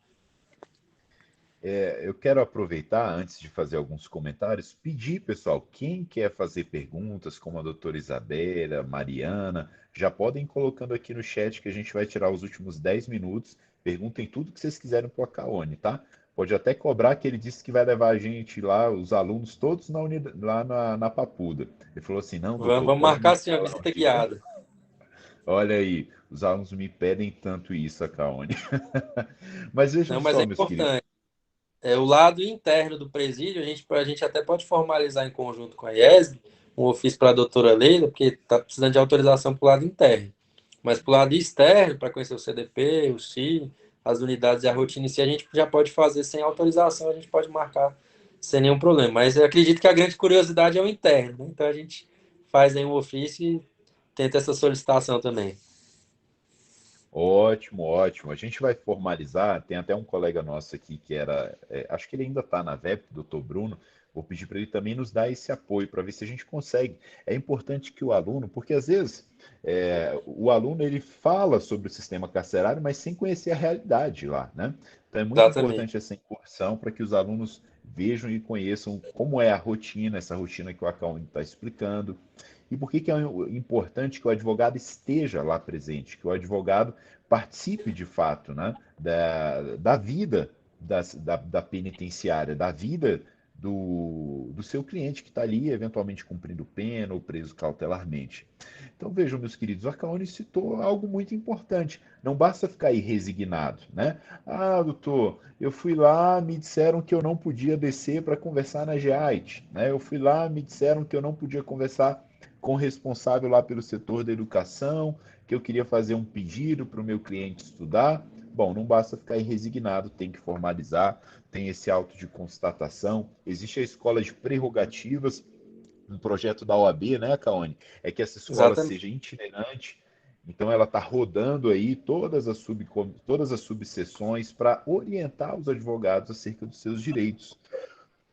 Eu quero aproveitar, antes de fazer alguns comentários, pedir, pessoal, quem quer fazer perguntas, como a doutora Isabela, Mariana, já podem ir colocando aqui no chat que a gente vai tirar os últimos 10 minutos. Perguntem tudo que vocês quiserem para o Acaone, tá? Pode até cobrar que ele disse que vai levar a gente lá, os alunos todos lá na Papuda. Ele falou assim, não, doutor, Vamos pode marcar, me sim, a chamar lá visita onde tiver. guiada. Olha aí, os alunos me pedem tanto isso, Acaone. Mas vejam Não, mas só, é meus queridos. importante. O lado interno do presídio, a gente até pode formalizar em conjunto com a IESB um ofício para a doutora Leila, porque está precisando de autorização para o lado interno. Mas para o lado externo, para conhecer o CDP, o CI, as unidades e a rotina em si, a gente já pode fazer sem autorização, a gente pode marcar sem nenhum problema. Mas eu acredito que a grande curiosidade é o interno, né? Então a gente faz aí um ofício e tenta essa solicitação também. Ótimo, ótimo. A gente vai formalizar. Tem até um colega nosso aqui que era, acho que ele ainda está na VEP, doutor Bruno. Vou pedir para ele também nos dar esse apoio para ver se a gente consegue. É importante que o aluno, porque às vezes o aluno ele fala sobre o sistema carcerário, mas sem conhecer a realidade lá, né? Então é muito Exatamente. importante essa incursão para que os alunos vejam e conheçam como é a rotina, essa rotina que o Acaúne está explicando. E por que que é importante que o advogado esteja lá presente, que o advogado participe de fato, né, da vida da penitenciária, da vida do seu cliente que está ali, eventualmente cumprindo pena ou preso cautelarmente. Então vejam, meus queridos, o Arcaone citou algo muito importante. Não basta ficar aí resignado, né? Ah, doutor, eu fui lá, me disseram que eu não podia descer para conversar na GEAIT, né? Eu fui lá, me disseram que eu não podia conversar com o responsável lá pelo setor da educação, que eu queria fazer um pedido para o meu cliente estudar. Bom, não basta ficar resignado, tem que formalizar, tem esse auto de constatação. Existe a escola de prerrogativas, um projeto da OAB, né, Caone? É que essa escola Exatamente. seja itinerante, então ela está rodando aí todas as subseções para orientar os advogados acerca dos seus direitos.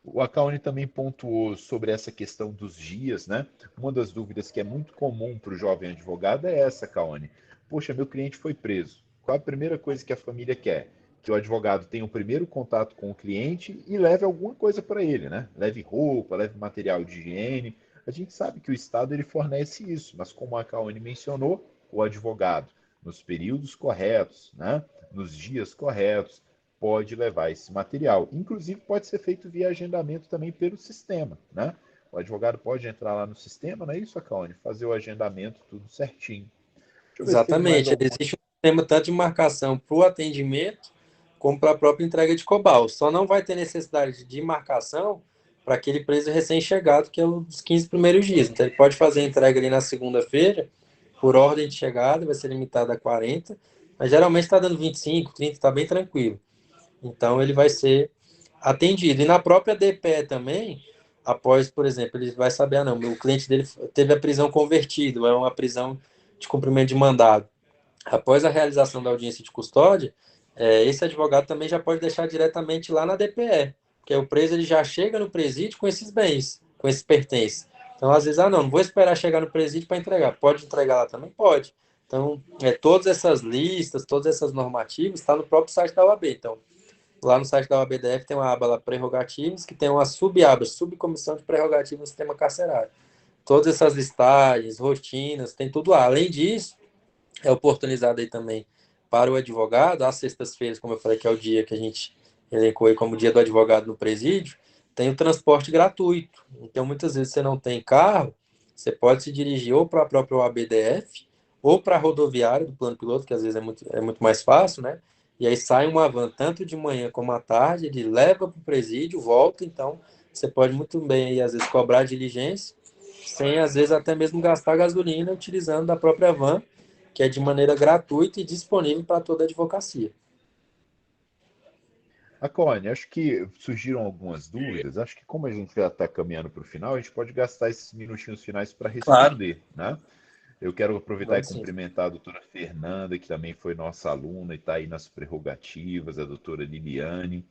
O Acaone também pontuou sobre essa questão dos dias, né? Uma das dúvidas que é muito comum para o jovem advogado é essa, Caone. Poxa, meu cliente foi preso. Qual a primeira coisa que a família quer? Que o advogado tenha o primeiro contato com o cliente e leve alguma coisa para ele, né? Leve roupa, leve material de higiene. A gente sabe que o Estado ele fornece isso, mas como a Caone mencionou, o advogado, nos períodos corretos, né? Nos dias corretos, pode levar esse material. Inclusive, pode ser feito via agendamento também pelo sistema, né? O advogado pode entrar lá no sistema, não é isso, Acaone? Fazer o agendamento tudo certinho. Deixa eu ver se teve mais Exatamente. alguma. Existe um sistema tanto de marcação para o atendimento como para a própria entrega de COBAL. Só não vai ter necessidade de marcação para aquele preso recém-chegado, que é os 15 primeiros dias. Então, ele pode fazer a entrega ali na segunda-feira, por ordem de chegada, vai ser limitada a 40, mas geralmente está dando 25, 30, está bem tranquilo. Então, ele vai ser atendido. E na própria DPE também, após, por exemplo, ele vai saber, não, o cliente dele teve a prisão convertida, é uma prisão de cumprimento de mandado. Após a realização da audiência de custódia, esse advogado também já pode deixar diretamente lá na DPE, porque o preso ele já chega no presídio com esses bens, com esses pertences. Então, às vezes, não vou esperar chegar no presídio para entregar. Pode entregar lá também? Pode. Então, todas essas listas, todas essas normativas, está no próprio site da OAB. Então, lá no site da OABDF tem uma aba lá, prerrogativas, que tem uma sub-aba, subcomissão de prerrogativas no sistema carcerário. Todas essas listagens, rotinas, tem tudo lá. Além disso, é oportunizado aí também para o advogado, às sextas-feiras, como eu falei, que é o dia que a gente elencou aí como dia do advogado no presídio, tem o transporte gratuito. Então, muitas vezes você não tem carro, você pode se dirigir ou para a própria OABDF ou para a rodoviária do plano piloto, que às vezes é muito mais fácil, né? E aí sai uma van tanto de manhã como à tarde, ele leva para o presídio, volta, então você pode muito bem aí, às vezes, cobrar diligência, sem às vezes até mesmo gastar gasolina utilizando da própria van, que é de maneira gratuita e disponível para toda a advocacia. Acaone, acho que surgiram algumas dúvidas. Acho que como a gente já está caminhando para o final, a gente pode gastar esses minutinhos finais para Claro, responder, né? Eu quero aproveitar e vamos sim. cumprimentar a doutora Fernanda, que também foi nossa aluna e está aí nas prerrogativas, a doutora Liliane.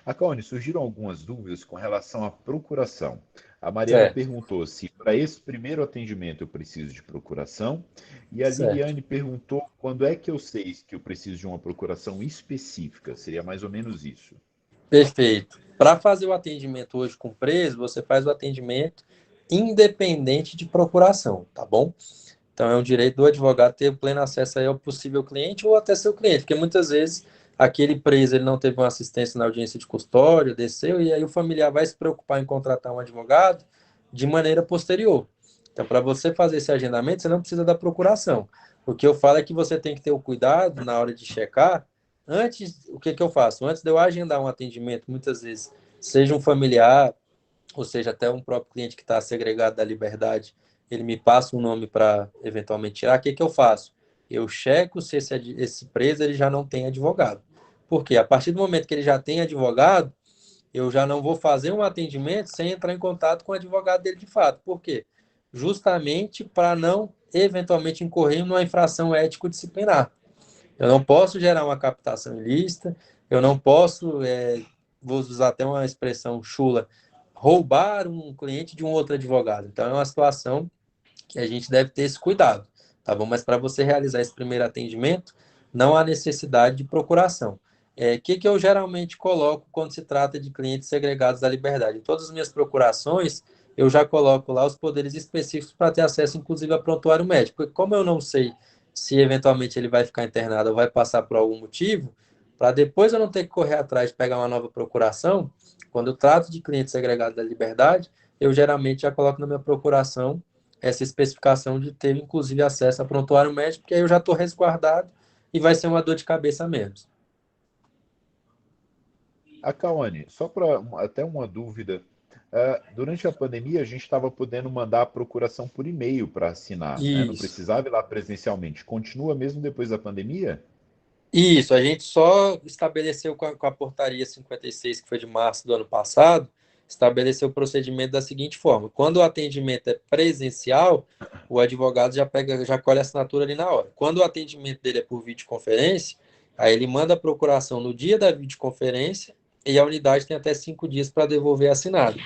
Acaone, surgiram algumas dúvidas com relação à procuração. A Mariana Certo, perguntou se para esse primeiro atendimento eu preciso de procuração, e a certo. Liliane perguntou quando é que eu sei que eu preciso de uma procuração específica. Seria mais ou menos isso. Perfeito. Para fazer o atendimento hoje com o preso, você faz o atendimento independente de procuração, tá bom? Então, é um direito do advogado ter pleno acesso aí ao possível cliente ou até seu cliente, porque muitas vezes aquele preso ele não teve uma assistência na audiência de custódia, desceu, e aí o familiar vai se preocupar em contratar um advogado de maneira posterior. Então, para você fazer esse agendamento, você não precisa da procuração. O que eu falo é que você tem que ter o cuidado na hora de checar. Antes, o que eu faço? Antes de eu agendar um atendimento, muitas vezes, seja um familiar, ou seja, até um próprio cliente que está segregado da liberdade, ele me passa um nome para eventualmente tirar, o que eu faço? Eu checo se esse preso ele já não tem advogado. Porque a partir do momento que ele já tem advogado, eu já não vou fazer um atendimento sem entrar em contato com o advogado dele de fato. Por quê? Justamente para não eventualmente incorrer numa infração ético-disciplinar. Eu não posso gerar uma captação ilícita, eu não posso, vou usar até uma expressão chula, roubar um cliente de um outro advogado. Então, é uma situação que a gente deve ter esse cuidado, tá bom? Mas para você realizar esse primeiro atendimento, não há necessidade de procuração. Que eu geralmente coloco quando se trata de clientes segregados da liberdade? Em todas as minhas procurações, eu já coloco lá os poderes específicos para ter acesso, inclusive, a prontuário médico. Porque como eu não sei se eventualmente ele vai ficar internado ou vai passar por algum motivo, para depois eu não ter que correr atrás de pegar uma nova procuração, quando eu trato de clientes segregados da liberdade, eu geralmente já coloco na minha procuração essa especificação de ter, inclusive, acesso a prontuário médico, porque aí eu já estou resguardado e vai ser uma dor de cabeça menos. A Kawane, só para até uma dúvida, durante a pandemia a gente estava podendo mandar a procuração por e-mail para assinar, né? Não Isso. precisava ir lá presencialmente. Continua mesmo depois da pandemia? Isso, a gente só estabeleceu com a portaria 56, que foi de março do ano passado, estabeleceu o procedimento da seguinte forma: quando o atendimento é presencial, o advogado já pega, já colhe a assinatura ali na hora. Quando o atendimento dele é por videoconferência, aí ele manda a procuração no dia da videoconferência e a unidade tem até 5 dias para devolver assinado.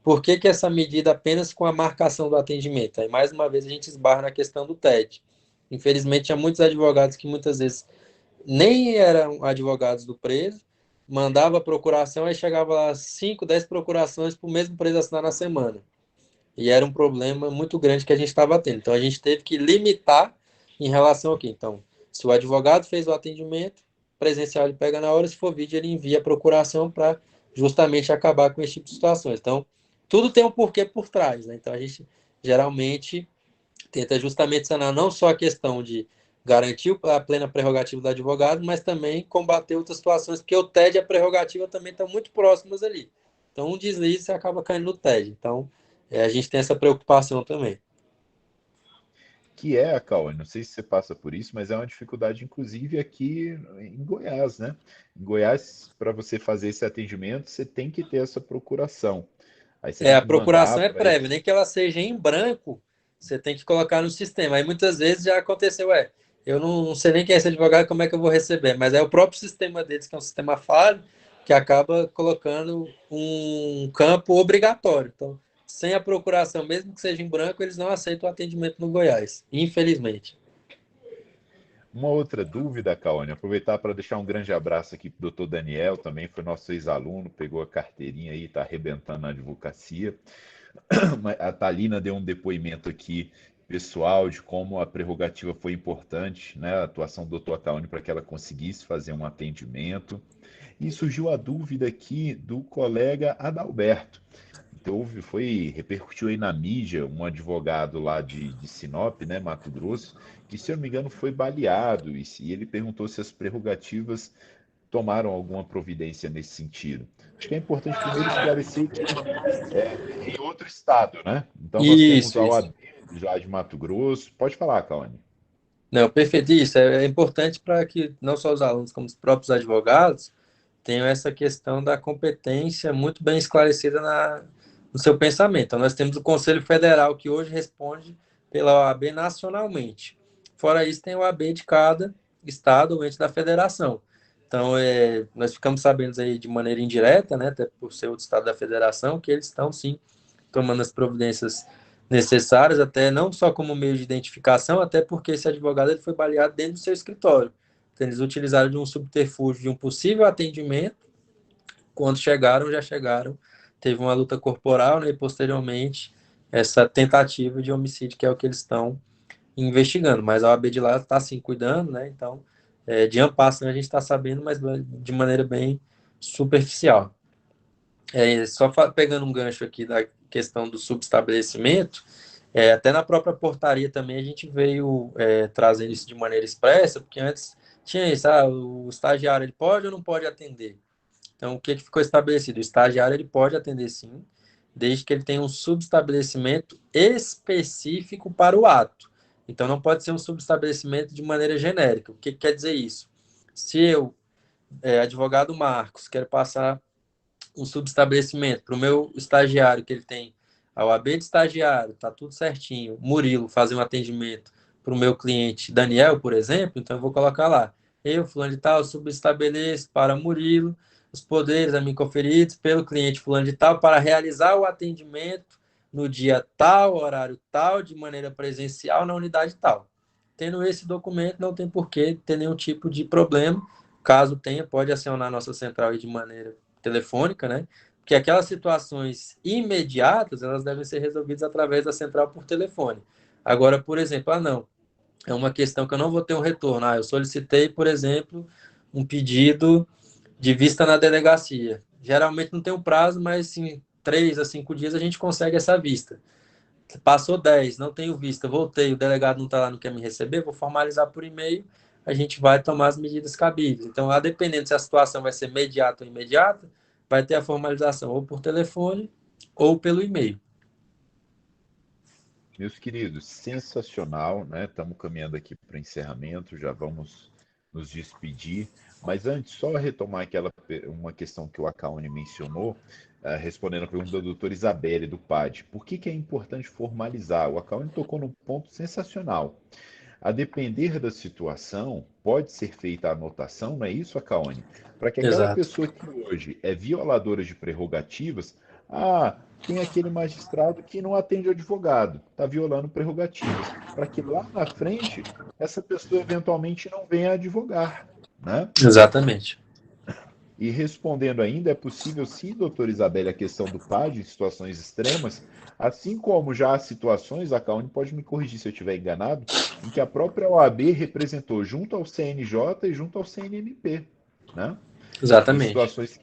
Por que que essa medida apenas com a marcação do atendimento? Aí, mais uma vez, a gente esbarra na questão do TED. Infelizmente, há muitos advogados que muitas vezes nem eram advogados do preso, mandava a procuração, aí chegava lá 5, 10 procurações para o mesmo preso assinar na semana. E era um problema muito grande que a gente estava tendo. Então, a gente teve que limitar em relação ao quê? Então, se o advogado fez o atendimento, presencial ele pega na hora, se for vídeo, ele envia a procuração para justamente acabar com esse tipo de situações. Então, tudo tem um porquê por trás, né? Então, a gente geralmente tenta justamente sanar não só a questão de garantir a plena prerrogativa do advogado, mas também combater outras situações, porque o TED e a prerrogativa também estão muito próximos ali. Então, um deslize você acaba caindo no TED. Então, a gente tem essa preocupação também. Que é a Kawane, não sei se você passa por isso, mas é uma dificuldade, inclusive, aqui em Goiás, né? Em Goiás, para você fazer esse atendimento, você tem que ter essa procuração. Aí você tem A que mandar procuração é para prévia, esse. nem que ela seja em branco, você tem que colocar no sistema. Aí muitas vezes já aconteceu, eu não sei nem quem é esse advogado, como é que eu vou receber, mas é o próprio sistema deles, que é um sistema falho, que acaba colocando um campo obrigatório. Então, sem a procuração, mesmo que seja em branco, eles não aceitam o atendimento no Goiás, infelizmente. Uma outra dúvida, Kawane, aproveitar para deixar um grande abraço aqui para o doutor Daniel, também foi nosso ex-aluno, pegou a carteirinha aí, está arrebentando na advocacia. A Thalina deu um depoimento aqui pessoal de como a prerrogativa foi importante, né, a atuação do Dr. Ataúni para que ela conseguisse fazer um atendimento. E surgiu a dúvida aqui do colega Adalberto. Então, repercutiu aí na mídia um advogado lá de Sinop, né, Mato Grosso, que, se eu não me engano, foi baleado. E ele perguntou se as prerrogativas tomaram alguma providência nesse sentido. Acho que é importante primeiro esclarecer que em outro estado, né? Então nós temos Isso, a isso. OAB já de Mato Grosso. Pode falar, Kawane. Não, perfeito. Isso é importante para que não só os alunos, como os próprios advogados tenham essa questão da competência muito bem esclarecida no seu pensamento. Então, nós temos o Conselho Federal, que hoje responde pela OAB nacionalmente. Fora isso, tem o OAB de cada estado ou ente da federação. Então, nós ficamos sabendo aí de maneira indireta, né, até por ser outro estado da federação, que eles estão, sim, tomando as providências necessárias, até não só como meio de identificação, até porque esse advogado ele foi baleado dentro do seu escritório. Então, eles utilizaram de um subterfúgio de um possível atendimento. Quando chegaram, já chegaram, teve uma luta corporal, né, e posteriormente essa tentativa de homicídio, que é o que eles estão investigando. Mas a OAB de lá está assim cuidando, né? Então, de ampasso a gente está sabendo, mas de maneira bem superficial. Só pegando um gancho aqui da questão do subestabelecimento, até na própria portaria também a gente veio trazendo isso de maneira expressa, porque antes tinha isso, o estagiário ele pode ou não pode atender? Então, o que ficou estabelecido? O estagiário ele pode atender sim, desde que ele tenha um subestabelecimento específico para o ato. Então, não pode ser um subestabelecimento de maneira genérica. O que quer dizer isso? Se eu, advogado Marcos, quero passar um subestabelecimento para o meu estagiário, que ele tem a OAB de estagiário, está tudo certinho, Murilo, fazer um atendimento para o meu cliente Daniel, por exemplo, então eu vou colocar lá, eu, fulano de tal, subestabeleço para Murilo os poderes a mim conferidos pelo cliente fulano de tal para realizar o atendimento no dia tal, horário tal, de maneira presencial, na unidade tal. Tendo esse documento, não tem por que ter nenhum tipo de problema. Caso tenha, pode acionar a nossa central aí de maneira telefônica, né? Porque aquelas situações imediatas, elas devem ser resolvidas através da central por telefone. Agora, por exemplo, não, é uma questão que eu não vou ter um retorno. Eu solicitei, por exemplo, um pedido de vista na delegacia. Geralmente não tem um prazo, mas em 3 a 5 dias a gente consegue essa vista. Passou 10, não tenho vista, voltei, o delegado não está lá, não quer me receber, vou formalizar por e-mail, a gente vai tomar as medidas cabíveis. Então, a dependendo se a situação vai ser imediata ou imediata, vai ter a formalização ou por telefone ou pelo e-mail. Meus queridos, sensacional, né? Estamos caminhando aqui para o encerramento, já vamos nos despedir. Mas antes, só retomar uma questão que o Acaone mencionou, respondendo a pergunta da doutora Isabelle, do PAD. Por que é importante formalizar? O Acaone tocou num ponto sensacional. A depender da situação, pode ser feita a anotação, não é isso, Acaone? Para que aquela Exato. pessoa que hoje é violadora de prerrogativas, tem aquele magistrado que não atende o advogado, está violando prerrogativas, para que lá na frente essa pessoa eventualmente não venha a advogar, né? Exatamente. E respondendo ainda, é possível sim, doutora Isabelle, a questão do PAD em situações extremas, assim como já há situações, a Caune pode me corrigir se eu estiver enganado, em que a própria OAB representou junto ao CNJ e junto ao CNMP, né? Em Exatamente. situações,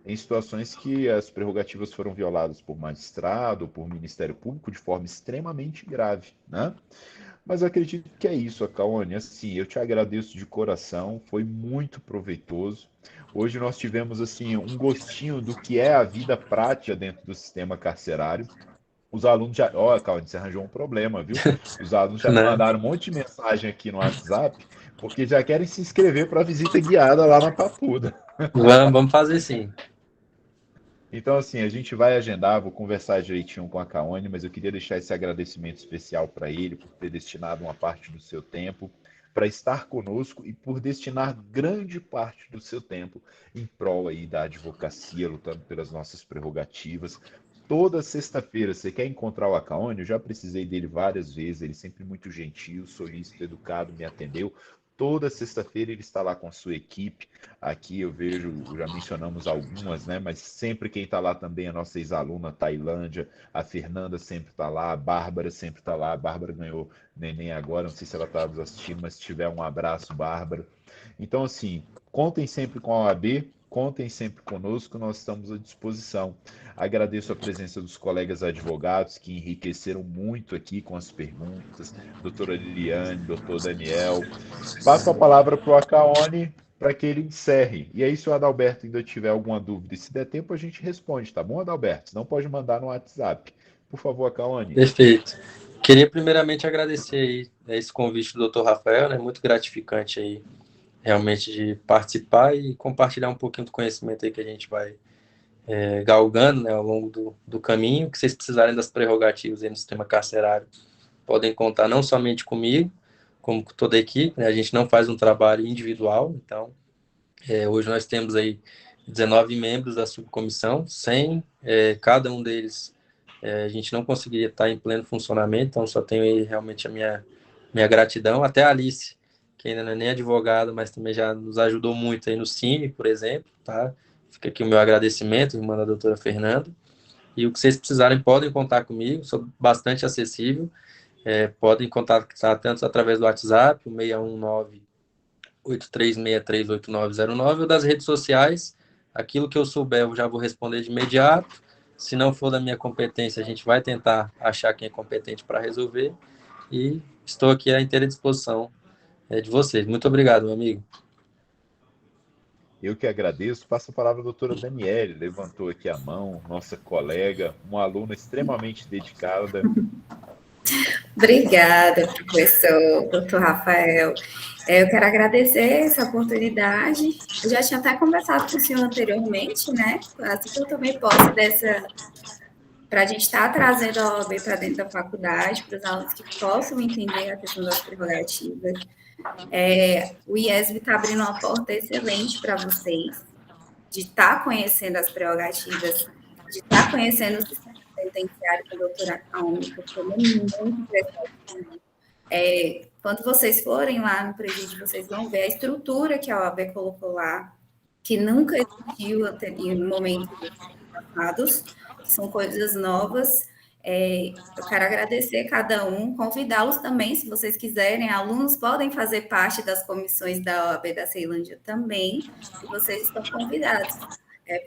em situações que as prerrogativas foram violadas por magistrado ou por Ministério Público de forma extremamente grave, né? Mas eu acredito que é isso, Akaone. Assim, eu te agradeço de coração, foi muito proveitoso. Hoje nós tivemos assim um gostinho do que é a vida prática dentro do sistema carcerário. Os alunos já, Akaone, você arranjou um problema, viu? Os alunos já me Né? mandaram um monte de mensagem aqui no WhatsApp, porque já querem se inscrever para a visita guiada lá na Papuda. Vamos fazer sim. Então, assim, a gente vai agendar, vou conversar direitinho com a Kaone, mas eu queria deixar esse agradecimento especial para ele por ter destinado uma parte do seu tempo para estar conosco e por destinar grande parte do seu tempo em prol aí da advocacia, lutando pelas nossas prerrogativas. Toda sexta-feira, você quer encontrar o Acaone? Eu já precisei dele várias vezes, ele sempre muito gentil, solícito, educado, me atendeu. Toda sexta-feira ele está lá com a sua equipe. Aqui eu vejo, já mencionamos algumas, né? Mas sempre quem está lá também é a nossa ex-aluna Tailândia, a Fernanda sempre está lá, a Bárbara sempre está lá. A Bárbara ganhou neném agora, não sei se ela está nos assistindo, mas se tiver um abraço, Bárbara. Então, assim, contem sempre com a OAB, contem sempre conosco, nós estamos à disposição. Agradeço a presença dos colegas advogados que enriqueceram muito aqui com as perguntas, doutora Liliane, doutor Daniel. Passo a palavra para o Acaone para que ele encerre. E aí, se o Adalberto ainda tiver alguma dúvida, e se der tempo, a gente responde, tá bom, Adalberto? Não pode mandar no WhatsApp. Por favor, Acaone. Perfeito. Queria primeiramente agradecer aí esse convite do doutor Rafael, né? Muito gratificante aí, realmente, de participar e compartilhar um pouquinho do conhecimento aí que a gente vai galgando, né, ao longo do caminho. Que vocês precisarem das prerrogativas aí no sistema carcerário, podem contar não somente comigo, como com toda a equipe, né? A gente não faz um trabalho individual, então Hoje nós temos aí 19 membros da subcomissão, sem cada um deles a gente não conseguiria estar em pleno funcionamento, então só tenho aí realmente a minha gratidão, até a Alice, que ainda não é nem advogada, mas também já nos ajudou muito aí no Cine, por exemplo, tá? Fica aqui o meu agradecimento, irmã da doutora Fernanda, e o que vocês precisarem podem contar comigo, sou bastante acessível, podem contactar tanto através do WhatsApp, o 619 83638909 ou das redes sociais. Aquilo que eu souber, eu já vou responder de imediato. Se não for da minha competência, a gente vai tentar achar quem é competente para resolver. E estou aqui à inteira disposição de vocês. Muito obrigado, meu amigo. Eu que agradeço. Passo a palavra à doutora Daniele, levantou aqui a mão, nossa colega, uma aluna extremamente dedicada. Obrigada, professor, doutor Rafael. Eu quero agradecer essa oportunidade. Eu já tinha até conversado com o senhor anteriormente, né? Assim que eu tomei posse dessa, para a gente estar trazendo a OAB para dentro da faculdade, para os alunos que possam entender a questão das prerrogativas. O IESB está abrindo uma porta excelente para vocês, de estar conhecendo as prerrogativas, de estar conhecendo o sistema penitenciário com a doutora Kaumi, porque ele é muito interessante. Quando vocês forem lá no presídio, vocês vão ver a estrutura que a OAB colocou lá, que nunca existiu em momentos passados, que são coisas novas. Eu quero agradecer cada um, convidá-los também, se vocês quiserem. Alunos podem fazer parte das comissões da OAB da Ceilândia também, e vocês estão convidados.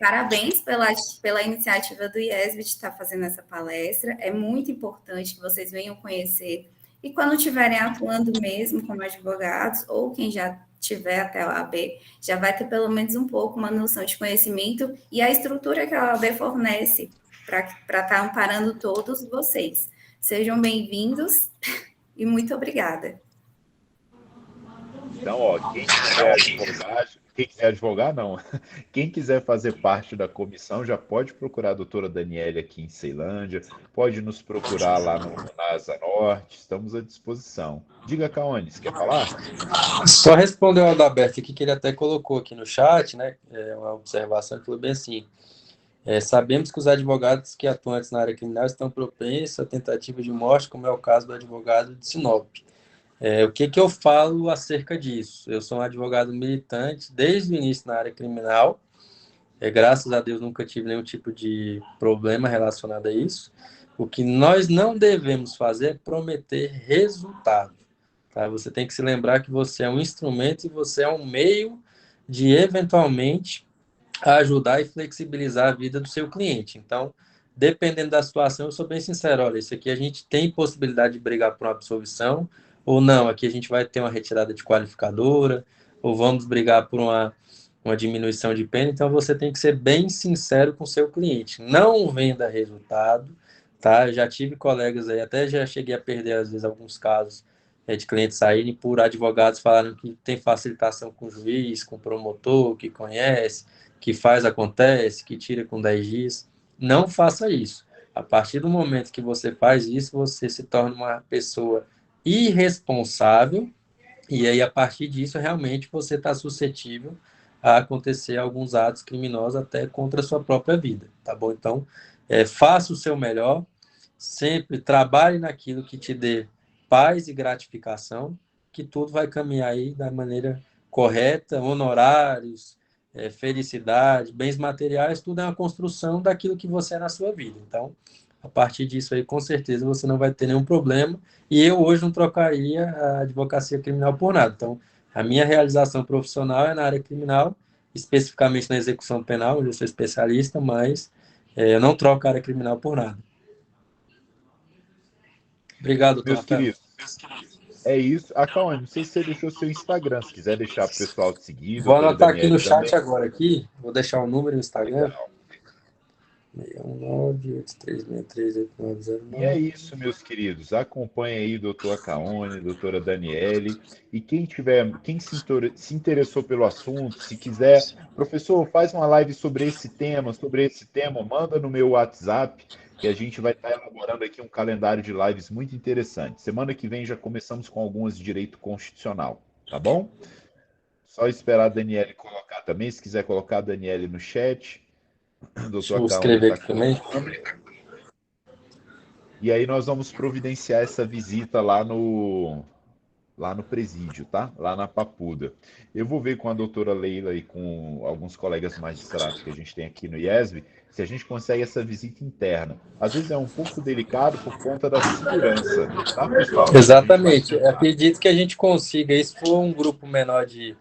Parabéns pela iniciativa do IESB de estar fazendo essa palestra. É muito importante que vocês venham conhecer. E quando estiverem atuando mesmo como advogados, ou quem já tiver até a OAB, já vai ter pelo menos um pouco uma noção de conhecimento e a estrutura que a OAB fornece para estar amparando todos vocês. Sejam bem-vindos e muito obrigada. Então, quem quiser advogar, não. Quem quiser fazer parte da comissão já pode procurar a doutora Daniele aqui em Ceilândia, pode nos procurar lá na Asa Norte, estamos à disposição. Diga, Caones, quer falar? Só responder ao Adalberto aqui, que ele até colocou aqui no chat, né? Uma observação que falou bem assim. Sabemos que os advogados que atuam na área criminal estão propensos a tentativa de morte, como é o caso do advogado de Sinop. O que eu falo acerca disso? Eu sou um advogado militante desde o início na área criminal. Graças a Deus nunca tive nenhum tipo de problema relacionado a isso. O que nós não devemos fazer é prometer resultado. Tá? Você tem que se lembrar que você é um instrumento e você é um meio de, eventualmente, ajudar e flexibilizar a vida do seu cliente. Então, dependendo da situação, eu sou bem sincero, olha, isso aqui a gente tem possibilidade de brigar por uma absolvição, ou não, aqui a gente vai ter uma retirada de qualificadora, ou vamos brigar por uma diminuição de pena, então você tem que ser bem sincero com o seu cliente. Não venda resultado, tá? Eu já tive colegas aí, até já cheguei a perder, às vezes, alguns casos de clientes saírem por advogados falarem que tem facilitação com o juiz, com o promotor, que conhece, que faz acontece, que tira com 10 dias. Não faça isso. A partir do momento que você faz isso, você se torna uma pessoa irresponsável, e aí, a partir disso, realmente você está suscetível a acontecer alguns atos criminosos até contra a sua própria vida, tá bom? Então, faça o seu melhor, sempre trabalhe naquilo que te dê paz e gratificação, que tudo vai caminhar aí da maneira correta, honorários, felicidade, bens materiais, tudo é uma construção daquilo que você é na sua vida. Então, a partir disso aí, com certeza, você não vai ter nenhum problema. E eu hoje não trocaria a advocacia criminal por nada. Então, a minha realização profissional é na área criminal, especificamente na execução penal, onde eu sou especialista, mas eu não troco a área criminal por nada. Obrigado, doutor Meus Rafael. queridos, é isso. Caone, não sei se você deixou seu Instagram, se quiser deixar para o pessoal te seguir, Vou doutora anotar aqui no Daniele chat também. agora aqui, vou deixar o número no Instagram. Legal. 619-8363-8909. E é isso, meus queridos. Acompanhe aí doutor Caone, doutora Daniele. E quem se interessou pelo assunto, se quiser, professor, faz uma live sobre esse tema, manda no meu WhatsApp, que a gente vai estar elaborando aqui um calendário de lives muito interessante. Semana que vem já começamos com algumas de direito constitucional, tá bom? Só esperar a Daniele colocar também. Se quiser colocar a Daniele no chat. O Deixa eu doutor Caone escrever está aqui também. colocando. E aí nós vamos providenciar essa visita lá no presídio, tá? Lá na Papuda. Eu vou ver com a doutora Leila e com alguns colegas magistrados que a gente tem aqui no IESB, se a gente consegue essa visita interna. Às vezes é um pouco delicado por conta da segurança, tá, pessoal? A gente vai Exatamente. Eu tentar. acredito que a gente consiga, e se for um grupo menor de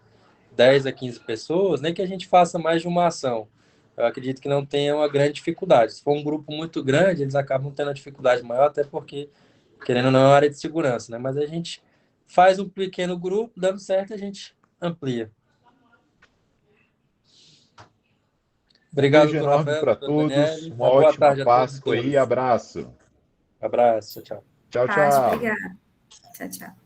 10 a 15 pessoas, nem que a gente faça mais de uma ação. Eu acredito que não tenha uma grande dificuldade. Se for um grupo muito grande, eles acabam tendo uma dificuldade maior, até porque, querendo ou não, é uma área de segurança, né? Mas a gente faz um pequeno grupo, dando certo, a gente amplia. Um Obrigado, beijo doutor enorme Rafael, para doutor todos, Daniele. uma Uma boa ótima tarde a todos e Páscoa aí, todas. abraço. Abraço, tchau. Tchau, Paz, tchau. obrigada. Tchau, tchau.